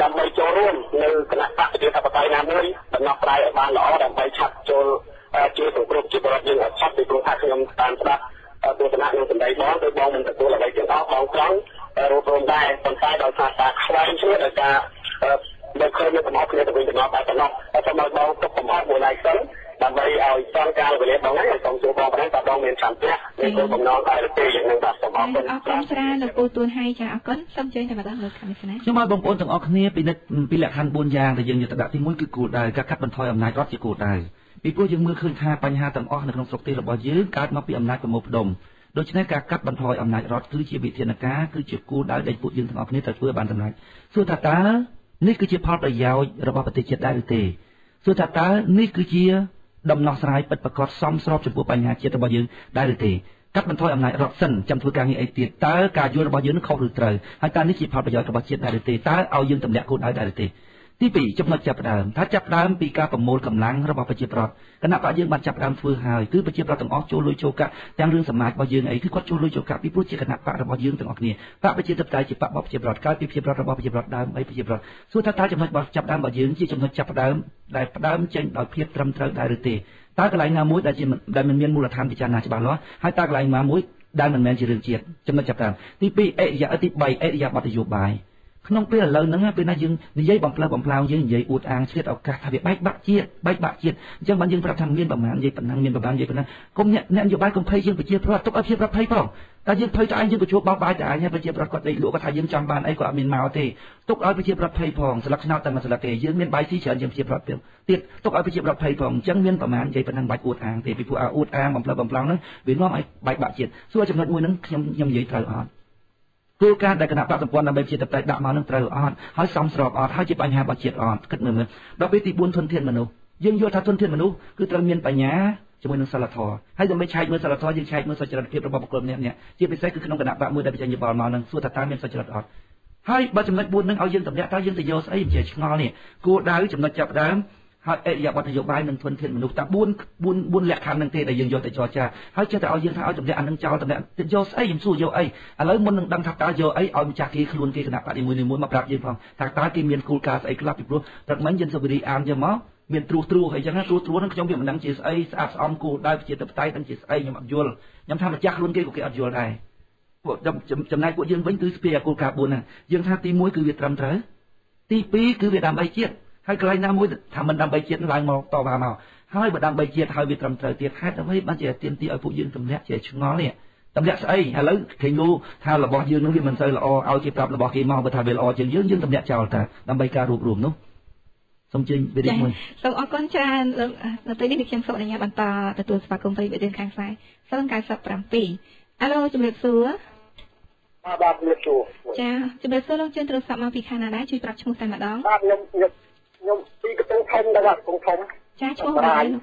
៏ដើម្បីចូលរួមនៅគណៈបកប្រជាធិបតេយ្យណាមួយដំណោះស្រាយឲ្យបានល្អដើម្បីឆាប់ចូលជាសង្គ្រោះជីវរដ្ឋយើងឲ្យឆាប់ពីព្រោះថាខ្ញុំតាមស្ដាប់ទស្សនៈនឹងសម្ដីបងដោយបងមិនទទួលអ្វីទាំងអស់បងត្រង់រួមរំដែរប៉ុន្តែដោយសារការខ្វែងឈ្មោះដោយការដែលឃើញនៅកំហុសគ្នាទៅវិញទៅមកតែប៉ុណ្ណោះសូមឲ្យបងទុកកំហុសមួយឡែកសិនដើម្បីឲ្យសងការវេលាបងហ្នឹងសូមជួបបងប៉ុណ្ណឹងតើបងមានឆន្ទៈមានគោលបំណងដែរទេយ៉ាងនឹងបាទសូមអរគុណអរគុណច្រើនលោកពូទួនហើយចាអរគុណសូមជើញតែម្ដងលោកខាងនេះណាខ្ញុំឲ្យបងប្អូនទាំងអស់គ្នាពិនិត្យពីលក្ខខណ្ឌ4យ៉ាងដែលយើងយកទៅដាក់ទី1គឺគោលដៅការកាត់បន្ថយអំណាចរដ្ឋជាគោលដៅពីព្រោះយើងមើលឃើញថាបញ្ហាទាំងអស់នៅក្នុងស្រុកទេសរបស់យើងកើតមកពីអំណាចប្រមូលផ្ដុំដូច្នេះការកាត់បន្ថយអំណាចរដ្ឋគឺជាវិធានការគឺជាគោលដៅដែលពួកយើងទាំងអស់គ្នាត្រូវធ្វើបានសម្រេចសួរថាតើនេះគឺជាផលប្រយោជន៍របស់ប្រទេសជាតិដែរឬទេសួរថាតើនេះគឺជាដំណោះស្រាយពិតប្រាកដសមស្របចំពោះបញ្ហាជាតិរបស់យើងដែរឬទេកាត់បន្ថយអំណាចរដ្ឋសិនចាំធ្វើការងារអីទៀតតើការយល់របស់យើងនឹងខុសឬត្រូវហើយតើនេះជាផលប្រយោជន៍របស់ជាតិដែរឬទេតើឲ្យយើងទម្លាក់គោលដៅដែរឬទេទី2ចំណុចចាប់ផ្ដើមថាចាប់ផ្ដើមពីការប្រមូលកម្លាំងរបស់ប្រជាប្រដ្ឋគណៈបកយើងបានចាប់ផ្ដើមធ្វើហើយគឺប្រជាប្រដ្ឋទាំងអស់ចូលលុយចូលកាក់ទាំងរឿងសមាជរបស់យើងអីគឺគាត់ចូលលុយចូលកាក់ពីព្រោះជាគណៈបករបស់យើងទាំងអស់គ្នាបកប្រជាធិបតេយ្យជាបករបស់ប្រជាប្រដ្ឋកើតពីប្រជាប្រដ្ឋរបស់ប្រជាប្រដ្ឋដើមអីប្រជាប្រដ្ឋសួរថាតើចំណុចរបស់ចាប់ផ្ដើមរបស់យើងជាចំណុចចាប់ផ្ដើមដែលផ្ដើមចេញដោយភាពត្រឹមត្រូវដែរឬទេតើកន្លែងណាមួយដែលមិនមានមូលដ្ឋានពិចារណាច្បាស់លាស់ហើយតើកន្លែងណាមួយដែលមិនមែនជារឿងជាតិចំណុចចាប់ផ្ដើមទី2អរិយាទី3អរិយាប័ត្រនយោបាយក្នុងពេលឥឡូវហ្នឹងពេលណាយើងនិយាយបំផ្លើសបំផ្លាញយើងនិយាយអួតអាងឆ្លៀតឱកាសថាវាបែកបាក់ជាតិអញ្ចឹងបានយើងប្រាប់ថាមានប្រមាណនិយាយប៉ុណ្ណឹងមានប្រមាណនិយាយប៉ុណ្ណឹងគុំអ្នកនយោបាយកុំភ័យយើងប្រជាប្រដ្ឋទុកឲ្យប្រជាប្រដ្ឋភ័យផងតែយើងភ័យតែឯងយើងក៏ជួបបោកបាយតែឯងប្រជាប្រដ្ឋគាត់ដេកលក់គាត់ថាយើងចង់បានអីគាត់អត់មានមកទេទុកឲ្យប្រជាប្រដ្ឋភ័យផងស្លឹកឆ្នោតតែមួយស្លឹកទេយើងមានបាយស៊ីច្រើនជាងប្រជាប្រដ្ឋទៀតទុកឲ្យប្រជាប្រដ្ឋភ័យផងអញ្ចឹងមានប្រមាណនិយាយប៉ុណ្ណឹងបាច់អួតអាងទេពីព្រោះអួតអាងបំផ្លើសបំផ្លាញហ្នឹងវានាំឲ្យបែកបាក់ជាតិសួរចំណុចមួយហ្នឹងខ្ញុំនិយាយត្រូវអត់គោលការណ៍ដែលគណៈបកសម្ព័ន្ធដើម្បីប្រជាធិបតេយ្យដាក់មកនឹងត្រូវអត់ហើយសមស្របអត់ហើយជាបញ្ហារបស់ជាតិអត់គិតមើលដល់ពេលទី4ធនធានមនុស្សយើងយល់ថាធនធានមនុស្សគឺត្រូវមានបញ្ញាជាមួយនឹងសិលធម៌ហើយដើម្បីឆែកមើលសិលធម៌យើងឆែកមើលសុចរិតភាពរបស់បុគ្គលម្នាក់ៗជាពិសេសគឺក្នុងគណៈបកមួយដែលបញ្ចេញយោបល់មកនឹងសួរថាតើមានសុចរិតអត់ហើយបើចំណុច4នឹងឲ្យយើងតម្លាក់តើយើងទៅយកស្អីជាឆ្ងល់នេះគោលដៅចំណុចចាប់ដើមហើយអរិយាប័ត្រនយោបាយនិងធនធានមនុស្សតា4លក្ខខណ្ឌនឹងទេដែលយើងយកទៅចរចាហើយចេះតែឲ្យយើងថាឲ្យតម្លាក់អានឹងចោលតម្លាក់យកស្អីខ្ញុំសួរយកអីឥឡូវមុននឹងដឹងថាតើយកអីឲ្យម្ចាស់គេខ្លួនគេគណៈបកនីមួយៗមកប្រាប់យើងផងថាតើគេមានគោលការណ៍ស្អីខ្លះពីព្រោះព្រឹកមិញយើងសុវរីអានយកមកមានត្រួសអីចឹងណាត្រួសហ្នឹងខ្ញុំវាមិនដឹងជាស្អីស្អាតស្អំគោលដៅប្រជាធិបតេយ្យទាំងជាស្អីខ្ញុំអត់យល់ខ្ញុំថាម្ចាស់ខ្លួនគេក៏គេអត់យល់ដែរពួកចំណែកពួកយើងវិញគឺស្ពាយគោលការណ៍4ហ្នឹងយើងថាទី1គឺវាត្រឹមត្រូវទី2គឺវាដើម្បីជាតិហើយកន្លែងណាមួយថាមិនដើម្បីជាតិឡើងមកតវ៉ាមកហើយបើដើម្បីជាតិហើយវាត្រឹមត្រូវទៀតហេតុអ្វីបានជាទាមទារឲ្យពួកយើងទម្លាក់ជាឆ្ងល់នេះទម្លាក់ស្អីឥឡូវឃើញលោកថារបស់យើងនឹងវាមិនសូវល្អឲ្យគេប្រាប់របស់គេមកបើថាវាល្អជាងយើងទម្លាក់ចោលតាដើម្បីការរួបរวมនោះសូមជើញវិរិយមួយសូមអរគុណច្រើនលោកនៅពេលនេះខ្ញុំសូមអនុញ្ញាតបន្តទទួលស្វាគមន៍ប្រិយមិត្តខាងខ្សែ097អាឡូជំរាបសួរបាទជំរាបសួរចាជំរាបសួរលោកជើញទូរស័ព្ទមកពីខាងណាដែរជួយប្រាប់ឈ្មោះតែម្ដងបាទខ្ញុំពីកំពង់ធំដែរបាទកំពង់ធំចាឈ្មោះអ្វីដែរលោក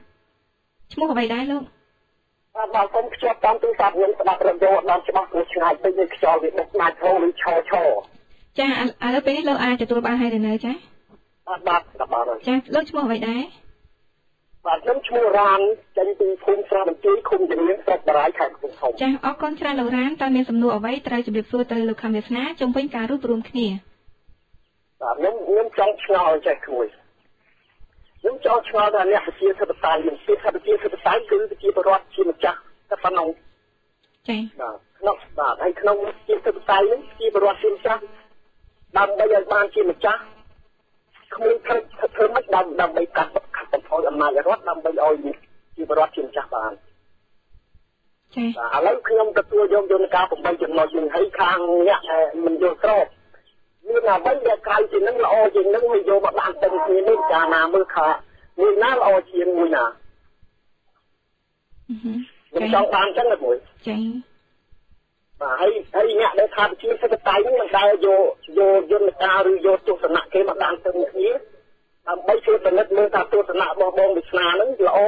ឈ្មោះអ្វីដែរលោកបាទខ្ញុំខ្ជាប់តាមទូរស័ព្ទខ្ញុំស្ដាប់រំយោដល់ច្បាស់ព្រោះឆ្ងាយពេកនេះខ្យល់វាបុកណាច់ធំឬឈចាឥឡូវពេលនេះលោកអាចទទួលបានហើយឬនៅចាបាទចាលោកឈ្មោះអ្វីដែរបាទខ្ញុំឈ្មោះរានចេញពីភូមិស្រះបន្ទាយឃុំជំនាញស្រុកបារាយខេត្តកំពង់ធំចាអរគុណច្រើនលោករានតើមានសំណួរអ្វីត្រូវជម្រាបសួរទៅលោកខំវាសនាជុំវិញការរួបរวมគ្នាបាទខ្ញុំចង់ឆ្ងល់ចេះមួយខ្ញុំចង់ឆ្ងល់ថាអ្នកប្រជាធិបតេយ្យប្រជាធិបតេយ្យគឺប្រជាពលរដ្ឋជាម្ចាស់តែប៉ុណ្ណឹងចាបាទហើយក្នុងប្រជាធិបតេយ្យនេះប្រជាពលរដ្ឋជាម្ចាស់ដើម្បីឲ្យបានជាម្ចាស់គ្មានធ្វើមិនដើម្បីកាត់បន្ថយអំណាចរដ្ឋដើម្បីឲ្យជាពលរដ្ឋជាម្ចាស់បានចាឥឡូវខ្ញុំទទួលយកយន្តការ8ចំណុចនេះឲ្យខាងអ្នកមិនយល់ស្របមានអ្វីដែលក្រៅជានឹងល្អជាងនឹងវាយកមកដាក់ទៅគ្នានេះកាលណាមើលថាមួយណាល្អជាងមួយណាខ្ញុំចង់បានចឹងណាមួយចាបាទហើយអ្នកដែលថាប្រជាធិបតេយ្យនេះមិនដែលយកយន្តការឬយកទស្សនៈគេមកដាក់ទៅគ្នាដើម្បីជួយពិនិត្យមើលថាទស្សនៈរបស់បងវិស្នានឹងល្អ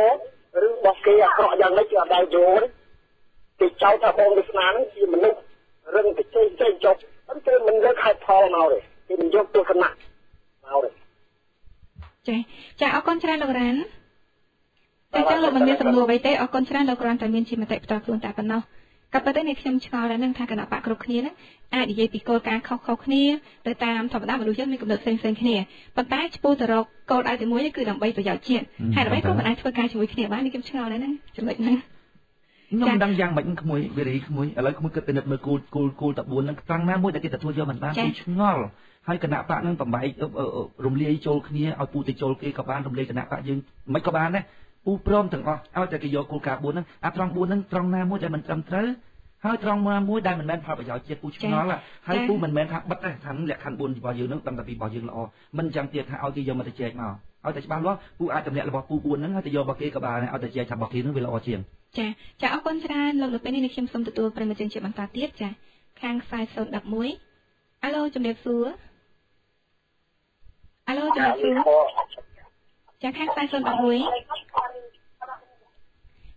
ឬរបស់គេអាក្រក់យ៉ាងម៉េចគេអត់ដែលយល់ទេគេចោទថាបងវាស្នាហ្នឹងជាមនុស្សរឹងទៅចេញចុះហ្នឹងគេមិនយកខេត្តផលមកទេគេមិនយកទស្សនៈមកទេចាអរគុណច្រើនលោករ៉ាន់តែចឹងលោកមិនមានសំណួរអ្វីទេអរគុណច្រើនលោកគ្រាន់តែមានជាមតិផ្ទាល់ខ្លួនតែប៉ុណ្ណោះក៏ប៉ុន្តែនេះខ្ញុំឆ្ងល់ដែរនឹងថាគណៈបកគ្រប់គ្នាហ្នឹងអាចនិយាយពីគោលការណ៍ខុសៗគ្នាទៅតាមធម្មតាមនុស្សយើងមានកំណត់ផ្សេងៗគ្នាប៉ុន្តែឆ្ពោះទៅរកគោលដៅទីមួយគឺដើម្បីប្រយោជន៍ជាតិហើយដើម្បីក៏មិនអាចធ្វើការជាមួយគ្នាបាននេះខ្ញុំឆ្ងល់ដែរហ្នឹងចំណុចហ្នឹងខ្ញុំមិនដឹងយ៉ាងម៉េចក្មួយវិរីក្មួយឥឡូវក្មួយគិតពិនិត្យមើលគូលត4ហ្នឹងត្រង់ណាមួយដែលគេទទួលយកមិនបានគឺឆ្ងល់ហើយគណៈបកហ្នឹងបំបែករំលាយចូលគ្នាឲ្យពូទៅចូលគេក៏បានរំលាយគណៈបកយើងមិនក៏បានដែរពូព្រមទាំងអស់ឲ្យតែគេយកគោលការណ៍4ហ្នឹងអាត្រង់4ហ្នឹងត្រង់ណាមួយដែលមិនត្រឹមត្រូវហើយត្រង់ណាមួយដែលមិនមែនផលប្រយោជន៍ជាតិពូឆ្ងល់ហើយពូមិនមែនថាបិទទេថាលក្ខខណ្ឌ4របស់យើងហ្នឹងដឹងតែពីរបស់យើងល្អមិនចាំទៀតថាឲ្យគេយកមកទៅចែកមកឲ្យតែច្បាស់លាស់ពូអាចតម្លាក់របស់ពូ4ហ្នឹងហើយទៅយករបស់គេក៏បានឲ្យតែចែកថារបស់គេហ្នឹងវាល្អជាងចាអរគុណច្រើនលោកនៅពេលនេះខ្ញុំសូមទទួលប្រិមត្តជាបន្តទៀតចាខាងខ្សែ011អាឡូជំរាបសួរអាឡូជំរាបសួរចាខាងខ្សែ011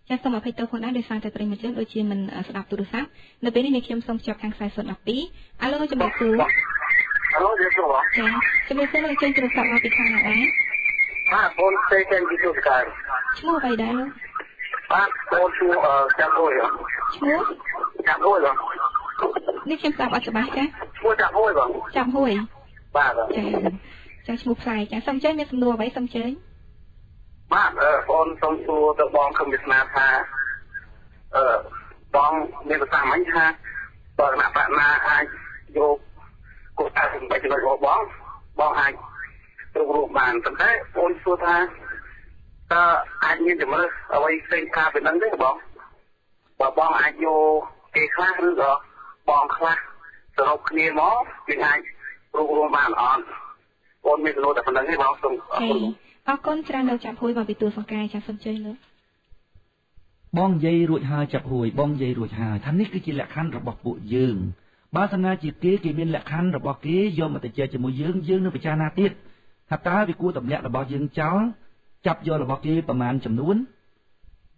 ចាសូមអភ័យទោសផងដែរដោយសារតែប្រិមត្តយើងដូចជាមិនស្ដាប់ទូរស័ព្ទនៅពេលនេះខ្ញុំសូមភ្ជាប់ខាងខ្សែ012អាឡូជំរាបសួរអាឡូជំរាបសួរចាជំរាបសួរលោកចេញទូរស័ព្ទមកពីខាងណាដែរបងផ្សេងចេញពីទូរស័ព្ទឈ្មោះអ្វីដែរលោកបងឈ្មោះចាំហួយឈ្មោះចាំហួយបងនេះខ្ញុំស្ដាប់អត់ច្បាស់ចាឈ្មោះចាំហួយបងចាំហួយបាទចាឈ្មោះផ្សាយចាសូមចេញមានសំណួរអ្វីសូមចេញបាទបងសូមសួរទៅបងខ្ញុំវាសនាថាបងមានប្រសាសន៍មិញថាបើគណៈបកណាអាចយកគោលការណ៍8ចំណុចរបស់បងអាចរួមបានប៉ុន្តែបងសួរថាតើអាចមានជំរឿនអ្វីផ្សេងការពីនឹងទេបងបើបងអាចយកគេខ្លះឬក៏បងខ្លះសរុបគ្នាមកវាអាចរួមបានអត់បងមានសំណួរតែប៉ុណ្្នឹងទេបងសូមអរគុណច្រើនលោកចាប់ហួយមកពីទួលសង្កែចាសូមជើញលោកបងនិយាយរួចហើយចាប់ហួយបងនិយាយរួចហើយថានេះគឺជាលក្ខខណ្ឌរបស់ពួកយើងបើសិនណាជាគេមានលក្ខខណ្ឌរបស់គេយកមកទៅចែកជាមួយយើងនឹងពិចារណាទៀតថាតើវាគួរតម្លាក់របស់យើងចោលចាប់យករបស់គេប្រមាណចំនួន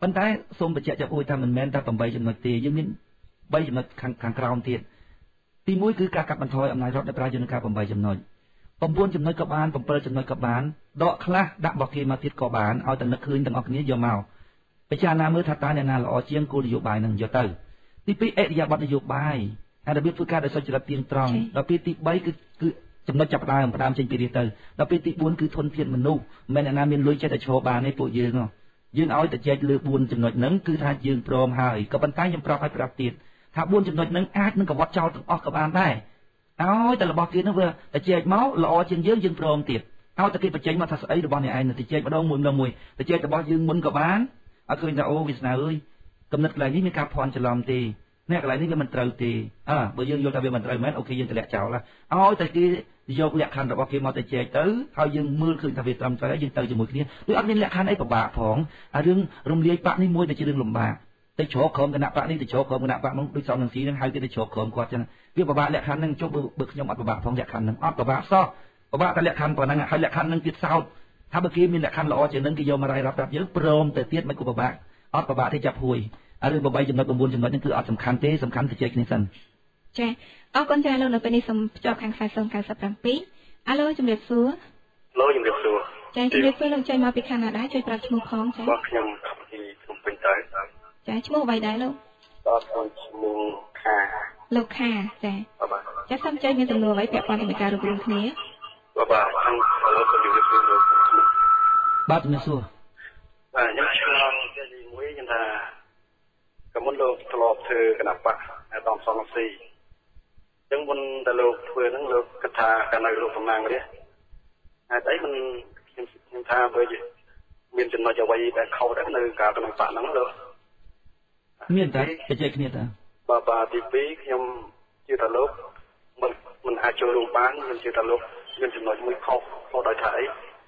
ប៉ុន្តែសូមបញ្ជាក់ចាប់ហួយថាមិនមែនតែ8ចំណុចទេយើងមាន3ចំណុចខាងក្រោមទៀតទី1គឺការកាត់បន្ថយអំណាចរដ្ឋដោយប្រើយន្តការ8ចំណុច9ចំណុចក៏បាន7ចំណុចក៏បានដកខ្លះដាក់របស់គេមកទៀតក៏បានឲ្យតែនឹកឃើញទាំងអស់គ្នាយកមកពិចារណាមើលថាតើអ្នកណាល្អជាងគោលនយោបាយនឹងយកទៅទី2អរិយាប័ត្រនយោបាយហើយរបៀបធ្វើការដោយសុចរិតទៀងត្រង់ដល់ពេលទី3គឺចំណុចចាប់ផ្ដើមចេញពីនេះទៅដល់ពេលទី4គឺធនធានមនុស្សមិនមែនអ្នកណាមានលុយចេះតែឈរបានទេពួកយើងឲ្យតែចែកលើ4ចំណុចហ្នឹងគឺថាយើងព្រមហើយក៏ប៉ុន្តែខ្ញុំប្រាប់ឲ្យប្រាប់ទៀតថា4ចំណុចហ្នឹងអាចនឹងកវត្តចោលទាំងអស់ក៏បានដែរឲ្យតែរបស់គេហ្នឹងវាតែចែកមកល្អជាងយើងព្រមទៀតឲ្យតែគេបញ្ចេញមកថាស្អីរបស់អ្នកឯងទៅចែកម្ដងមួយទៅចែករបស់យើងមុនក៏បានឲ្យឃើញថាអូវាសនាអើយកំណត់កន្លែងនេះមានការភ័ន្តច្រឡំទេអ្នកកន្លែងនេះវាមិនត្រូវទេបើយើងយល់ថាវាមិនត្រូវមែនអូខេយើងតម្លាក់ចោលឲ្យតែគេយកលក្ខខណ្ឌរបស់គេមកទៅចែកទៅហើយយើងមើលឃើញថាវាត្រឹមត្រូវហើយយើងទៅជាមួយគ្នាដូចអត់មានលក្ខខណ្ឌអីពិបាកផងរឿងរំលាយបកនេះមួយតែជារឿងលំបាកទៅជ្រកក្រុមគណៈបកនេះទៅជ្រកក្រុមគណៈបកនោះដូចសំនឹងស៊ីនឹងហៅគេទៅជ្រកក្រុមគាត់ចឹងវាពិបាកលក្ខខណ្ឌហ្នឹងចុះបើខ្ញុំអត់ពិបាកផងលក្ខខណ្ឌហ្នឹងអត់ពិបាកសោះពិបាកតែលក្ខខណ្ឌប៉ុណ្ណឹងហើយលក្ខខណ្ឌហ្នឹងទៀតសោតថាបើគេមានលក្ខខណ្ឌល្អជាងហ្នឹងគេយកមករាយរាប់ប្រាប់យើងព្រមទៅទៀតមិនគួរពិបាកអត់ពិបាកទេចាប់ហួយរឿង8ចំណុច9ចំណុចហ្នឹងគឺអត់សំខាន់ទេសំខាន់ទៅជែកគ្នាសិនចាអរគុណច្រើនលោកនៅពេលនេះសូមភ្ជាប់ខាងខ្សែ097អាឡូជំរាបសួរឡូជំរាបសួរចាជំរាបសួរលោកចេញមកពីខាងណាដែរជួយប្រាប់ឈ្មោះផងចាបាទខ្ញុំពីភ្នំពេញទៅចាឈ្មោះអ្វីដែរលោកបាទឈ្មោះខាលោកខាចាចាសូមចែកមានសំណួរអ្វីពាក់ព័ន្ធនឹងការរួបរวมគ្នាបាទខ្ញុំសូមជម្រាបសួរលោកបាទជំរាបសួរបាទខ្ញុំឆ្លងទី1ខ្ញុំថាកមុនលោកធ្លាប់ធ្វើគណៈបកតំសងស៊ីអញ្ចឹងមុនតែលោកធ្វើហ្នឹងលោកគិតថាកាលនៅលោកតំណាងរាស្ត្រហេតុអីមិនខ្ញុំថាបើមានចំណុចអ្វីដែលខុសដែរនៅការក្នុងបកហ្នឹងលោកមានតែបច្ចេកគ្នាតាបាទទី2ខ្ញុំជឿថាលោកមិនអាចចូលរួមបានខ្ញុំជឿថាលោកមានចំណុចមួយខុសដោយថាអី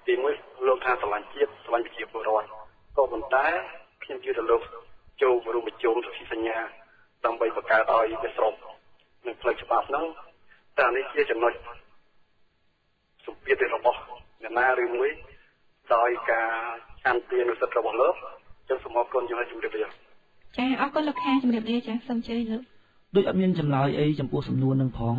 ទី1លោកថាស្រឡាញ់ជាតិស្រឡាញ់ប្រជាពលរដ្ឋក៏ប៉ុន្តែខ្ញុំជឿថាលោកចូលរួមប្រជុំសន្ធិសញ្ញាដើម្បីបង្កើតឲ្យវាស្របនឹងផ្លូវច្បាប់ហ្នឹងតែនេះជាចំណុចសម្ពាធរបស់អ្នកណាឬមួយដោយការឆន្ទានុសិទ្ធិរបស់លោក ចឹងសូមអរគុណជំរាបលាចាអរគុណលោកខាជំរាបលាចាសូមជឿលោកដូចអត់មានចម្លើយអីចំពោះសំណួរនឹងផង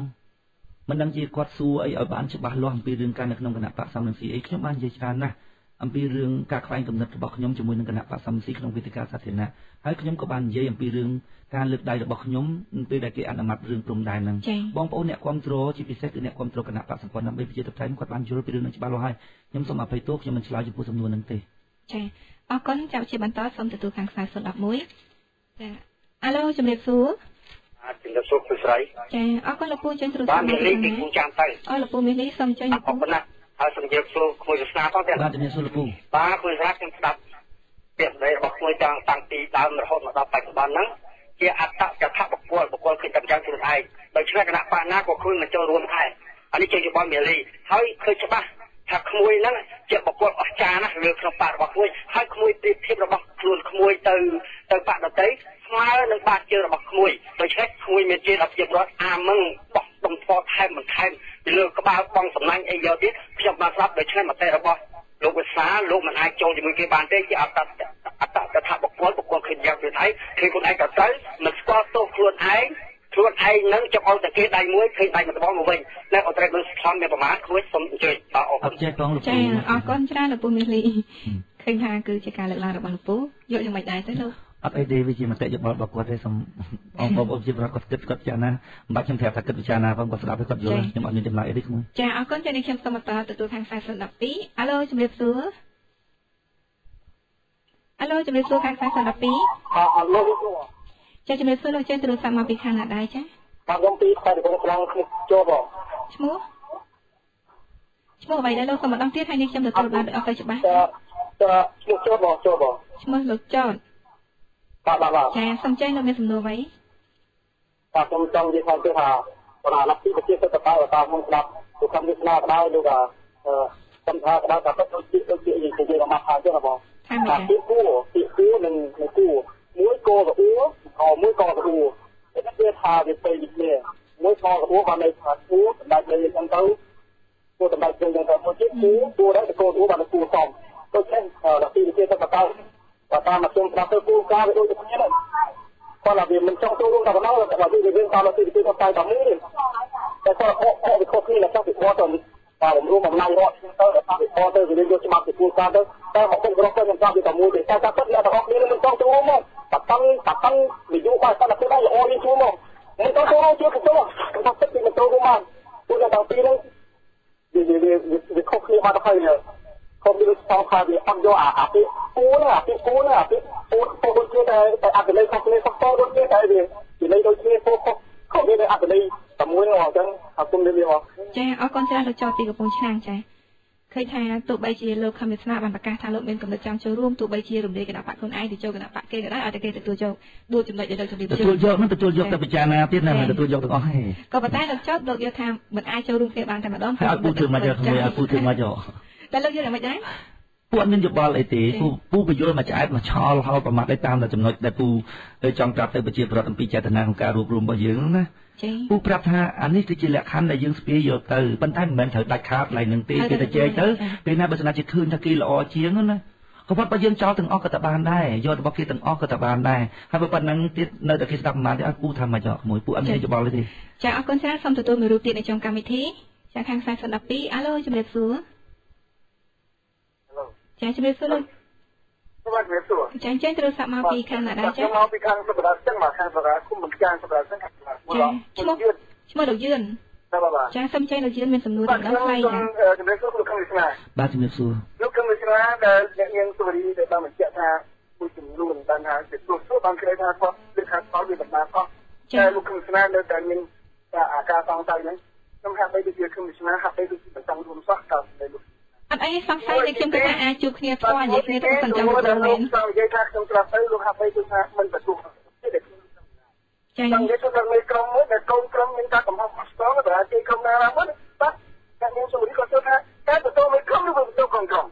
មិនដឹងជាគាត់សួរអីឲ្យបានច្បាស់លាស់អំពីរឿងការនៅក្នុងគណៈបកសំរងស៊ីអីខ្ញុំបាននិយាយច្រើនណាស់អំពីរឿងការខ្វែងគំនិតរបស់ខ្ញុំជាមួយនឹងគណៈបកសំរងស៊ីក្នុងវេទិកាសាធារណៈហើយខ្ញុំក៏បាននិយាយអំពីរឿងការលើកដៃរបស់ខ្ញុំពេលដែលគេអនុម័តរឿងព្រំដែនហ្នឹងបងប្អូនអ្នកគ្រប់គ្រងជាពិសេសគឺអ្នកគ្រប់គ្រងគណៈបកសង្គ្រោះដើម្បីប្រជាធិបតេយ្យគាត់បានយល់ពីរឿងនេះច្បាស់លាស់ហើយខ្ញុំសូមអភ័យទោសខ្ញុំមិនឆ្លើយចំពោះសំណួរហ្នឹងទេចាអរគុណចាប់ជាបន្តសូមទទួលខាងខ្សែ011ចាអាឡូជំរាបសួរជំរាបសួរលោកស្រីចាអរគុណលោកពូចេញទូរស័ព្ទបាននេះពីពូចាំទៅលោកពូមាននេះសូមចេញលោកពូហើយសូមជម្រាបសួរគួយវាសនាផងទៀតបាទជំរាបសួរលោកពូបាទគួយវាសនាខ្ញុំស្ដាប់ពាក្យសម្ដីរបស់គួយតាំងពីដើមរហូតមកដល់បច្ចុប្បន្នហ្នឹងជាអត្តចថាបុគ្គលឃើញតែយ៉ាងខ្លួនឯងដោយឆ្លងគណៈបាណាក៏គួយមកចូលរួមដែរអានេះជាយោបល់មេលីហើយឃើញច្បាស់ថាក្មួយហ្នឹងជាបុគ្គលអស្ចារ្យណាស់លើក្នុងបាតរបស់ក្មួយហើយក្មួយប្រៀបធៀបរបស់ខ្លួនក្មួយទៅបាតដតីស្មើនឹងបាតជើងរបស់ក្មួយដូច្នេះក្មួយមានជាអភិបរដ្ឋអាមឹងបោះដុំថ្មថែមបន្ថែមពីលើក្បាលបងសំណាញ់អីយកទៀតខ្ញុំបានស្ដាប់ដូច្នេះមតិរបស់លោកវិសាលោកមិនអាចចូលជាមួយគេបានទេជាអត្តចថាបុគ្គលឃើញយ៉ាងខ្លួនឯងឃើញខ្លួនឯងក៏ត្រូវមិនស្គាល់ទោសខ្លួនឯងនឹងចុកឲ្យតែគេដៃមួយឃើញដៃមួយដបងមកវិញនៅអត់ត្រូវនឹងស្ខំមានប្រមាណគួរសូមអញ្ជើញបាទអរគុណចាបងលោកពូចាអរគុណច្រើនលោកពូមាសលីឃើញថាគឺជាការលើកឡើងរបស់លោកពូយកយ៉ាងម៉េចដែរទៅលោកអត់អីទេវាជាមតិយោបល់របស់គាត់ទេសូមបងប្អូនជាប្រគាត់គិតគាត់ពិចារណាមិនបាច់ខ្ញុំប្រាប់ថាគិតពិចារណាផងគាត់ស្ដាប់ឲ្យគាត់យល់ខ្ញុំអត់មានចម្លើយអីទេខ្ញុំចាអរគុណចានេះខ្ញុំសូមបន្តទទួលខាងខ្សែ012អាឡូជំរាបសួរអាឡូជំរាបសួរខាងខ្សែ012អាឡូចាជំរាបសួរលោកចេញទូរស័ព្ទមកពីខាងណាដែរចាបាទខ្ញុំពីខ្សែកំឡុងចូលបងឈ្មោះអ្វីដែរលោកសូមម្ដងទៀតហើយនេះខ្ញុំទទួលបានអត់ទៅច្បាស់ឈ្មោះចូលបងឈ្មោះលោកចតបាទចាសូមចេញលោកមានសំណួរអ្វីបាទខ្ញុំចង់និយាយថាបណ្ដាលពីប្រជាសិទ្ធិបតាខ្ញុំស្ដាប់ទូកម្មវិស្នាក៏ដោយលោកសំថាក៏ដោយតែដូចជានិយាយរបស់ថាទេបងថាពីគូនឹងគូមួយកកអ៊ូមួយកកអ៊ូនេះគឺថាវាទៅនេះមួយកកអ៊ូបានន័យថាគូសម្ដេចលេអញ្ចឹងទៅគូសម្ដេចយើងទៅមួយទៀតគូដែរកូនអ៊ូបានគូសំទៅចេះដល់ពីវិទ្យាសាស្ត្របើតាមមកខ្ញុំប្រាប់ទៅគូការវាដូចគ្នាហ្នឹងគាត់ថាវាមិនចង់ចូលរួមតែប៉ុណ្ណោះតែវារឿងតាមពីវិទ្យាសាស្ត្រតែមួយតែគាត់អត់វាខុសគ្នាចង់ពីគាត់ទៅតាមរួមអំណាចរដ្ឋទៅតាមពីគាត់ទៅវាយកច្បាប់ពីគូការទៅតែមកគុំរកទៅខ្ញុំចង់ពីតែមួយទេតែគាត់អ្នកទាំងអស់គ្នាមិនចង់ចូលរួមមកតាំងវិយុបាទតែខ្លួនឯងល្អនេះជួមកមិនចង់ចូលរួមជាកញ្ចក់ខ្ញុំថាទឹកពីមិនចូលរួមមកពួកតែពីហ្នឹងវាខុសគ្នាមកទៅហើយខ្ញុំមានស្គាល់ថាវាអត់យកអាពីគូណាពីគូដូចជាតែអត្តន័យខុសគ្នាខុសទៅដូចគ្នាតែវានិយាយដូចគ្នាខុសមានអត្តន័យតែមួយហ្នឹងអញ្ចឹងអរគុណលាមកចាអរគុណច្រើនលោកចោតពីកំពង់ឆ្នាំងចាឃើញថាទោះបីជាលោកខំវាសនាបានប្រកាសថាលោកមានកំណត់ចង់ចូលរួមទោះបីជារំលាយគណៈបកខ្លួនឯងទៅចូលគណៈបកគេក៏ដោយឲ្យតែគេទទួលយកដួលចំណុចដែលលោកជំរាបទទួលយកនឹងទទួលយកតែពិចារណាទៀតណាមិនទទួលយកទាំងអស់ទេក៏ប៉ុន្តែលោកចោតលោកយកថាមិនអាចចូលរួមគ្នាបានតែម្ដងហើយឲ្យពូធ្វើមកយកឲ្យពូធ្វើមកយកតែលោកយកយ៉ាងម៉េចដែរពូអត់មានយោបល់អីទេពូបញ្យល់មកឆ្អែតមកឆោលហើយប្រមាថទៅតាមតែចំណុចដែលពូចង់ប្រាប់ទៅប្រជាប្រដ្ឋអំពីចេតនាក្នុងការរួបរวมរបស់យើងណាពូប្រាប់ថាអានេះគឺជាលក្ខខណ្ឌដែលយើងស្ពាយយកទៅប៉ុន្តែមិនមែនត្រូវដាច់ខាតឡើយនឹងទេគេតែចែកទៅពេលណាបើស្នាជាឃើញថាគេល្អជាងណាក៏ប៉ុន្តែបើយើងចោលទាំងអស់ក៏ទៅបានដែរយករបស់គេទាំងអស់ក៏ទៅបានដែរហើយបើប៉ុណ្ណឹងទៀតនៅតែគេស្ដាប់ប្រហែលទេឲ្យពូថាមកយកមួយពូអត់មានយោបល់ទេចាអរគុណច្រើនសូមទទួលមួយរូបទៀតនៅtrongកម្មវិធីចាខាងខ្សែ012អាឡូជំរាបសួរចាជំរាបសួរលោកបាទជំរាបសួរចាចេញទូរស័ព្ទមកពីខាងណាដែរចាមកពីខាងសប្តាហ៍ចឹងមកខាងសប្តាហ៍គុំមិនខាងសប្តាហ៍ចឹងឈ្មោះលោកយឿនចាសូមចេញលោកយឿនមានសំណួរដល់ថ្លៃចាជំរាបសួរលោកខំវិស្នាបាទជំរាបសួរលោកខំវិស្នាដែលអ្នកនាងសូរីដែលបានបញ្ជាក់ថាមួយចំនួនបានថាជាទោះបានគេថាគាត់គឺថាផលវាបណ្ដាលអស់តែលោកខំវិស្នានៅតែមានអាការសង្ស័យហ្នឹងខ្ញុំហាក់បីដូចជាខំវិស្នាហាក់បីដូចជាបន្តរួមសោះតើលោកអត់អីសង្ស័យតែខ្ញុំគិតថាអាចជួបគ្នាផ្ទាល់និយាយគ្នាទៅសន្តិភាពមែនខ្ញុំនិយាយថាខ្ញុំត្រាប់ទៅលោកហាក់បីដូចថាមិនទទួលទេចា៎និយាយទៅដល់មេក្រុមមួយដែលកូនក្រុមមានការកំហុសស្ទងតែគេក្រុមណារ៉ាមួយបាទតែខ្ញុំសូមរីកគាត់ថាតែទទួលមេក្រុមឬទទួលកូនក្រុម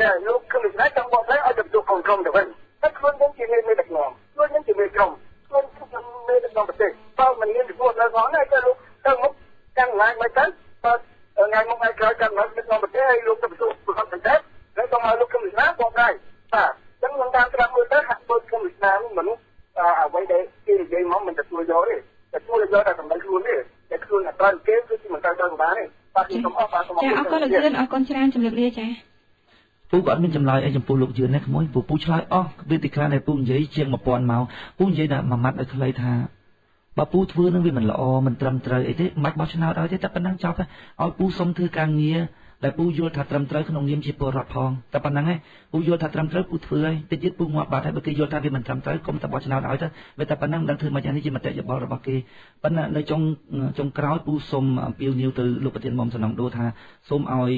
ណែលោកគឺមិនអាចចង់បកស្រាយឲ្យទទួលកូនក្រុមទៅវិញតែខ្លួនខ្ញុំជាមេដឹកនាំខ្លួនខ្ញុំជាមេក្រុមខ្លួនខ្ញុំមេដឹកនាំប្រទេសបើមិនមានពីពួកដល់ផងណាតែលោកទៅមុខកាន់ឡាយមកទៅបើថ្ងៃមុខថ្ងៃក្រោយកាន់មកដឹកនាំប្រទេសឲ្យលោកទៅទទួលប្រកបប្រទេសហើយក៏មកលោកខ្ញុំណាបកស្រាយបាទអញ្ចឹងខ្ញុំតាមត្រាប់មើល អ្វីដែលគេនិយាយមកមិនទទួលយកទេទទួលយកតែសម្ដីខ្លួនទេតែខ្លួនអត់ត្រូវគេគឺមិនត្រូវបានទេបាទខ្ញុំសូមអរបាទសូមអរគុណចាអរគុណលោកយឿនអរគុណច្រើនជំរាបលាចាពូក៏អត់មានចម្លើយអីចំពោះលោកយឿននេះក្មួយពូឆ្លើយអស់វាទីខ្លះដែលពូនិយាយជាង 1000 ម៉ោងពូនិយាយតែមួយម៉ាត់ឲ្យខ្លីថាបើពូធ្វើនឹងវាមិនល្អមិនត្រឹមត្រូវអីទេមិនបាច់បោះឆ្នោតឲ្យទេតែប៉ុណ្ណឹងចប់ឲ្យពូសុំធ្វើការងារដែលពូយល់ថាត្រឹមត្រូវក្នុងនាមជាពលរដ្ឋផងតែប៉ុណ្ណឹងឯងពូយល់ថាត្រឹមត្រូវពូធ្វើហើយតិចទៀតពូងាប់បាត់ហើយបើគេយល់ថាវាមិនត្រឹមត្រូវកុំតែបោះឆ្នោតឲ្យទៅវាតែប៉ុណ្ណឹងមិនដឹងធ្វើមិនយ៉ាងនេះជាមតិយោបល់របស់គេប៉ុន្តែនៅចុងក្រោយពូសុំអំពាវនាវទៅលោកប្រធានមុំសំណងដូថាសូមឲ្យ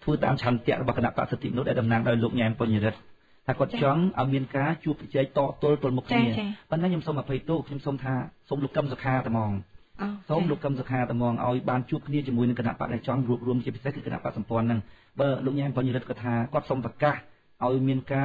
ធ្វើតាមឆន្ទៈរបស់គណៈបក្សសិទ្ធិមនុស្សដែលតំណាងដោយលោកញ៉ែមបញ្ញរិទ្ធថាគាត់ចង់ឲ្យមានការជួបប្រជែកតទល់ទល់មុខគ្នាប៉ុន្តែខ្ញុំសូមអភ័យទោសខ្ញុំសូមថាសូមលោកកឹមសុខាតែហ្មងសូមលោកកឹមសុខាតែហ្មងឲ្យបានជួបគ្នាជាមួយនឹងគណៈបក្សដែលចង់រួបរวมជាពិសេសគឺគណៈបក្សសម្ព័ន្ធហ្នឹងបើលោកញ៉ែមបញ្ញរិទ្ធគាត់ថាគាត់សូមប្រកាសឲ្យមានការ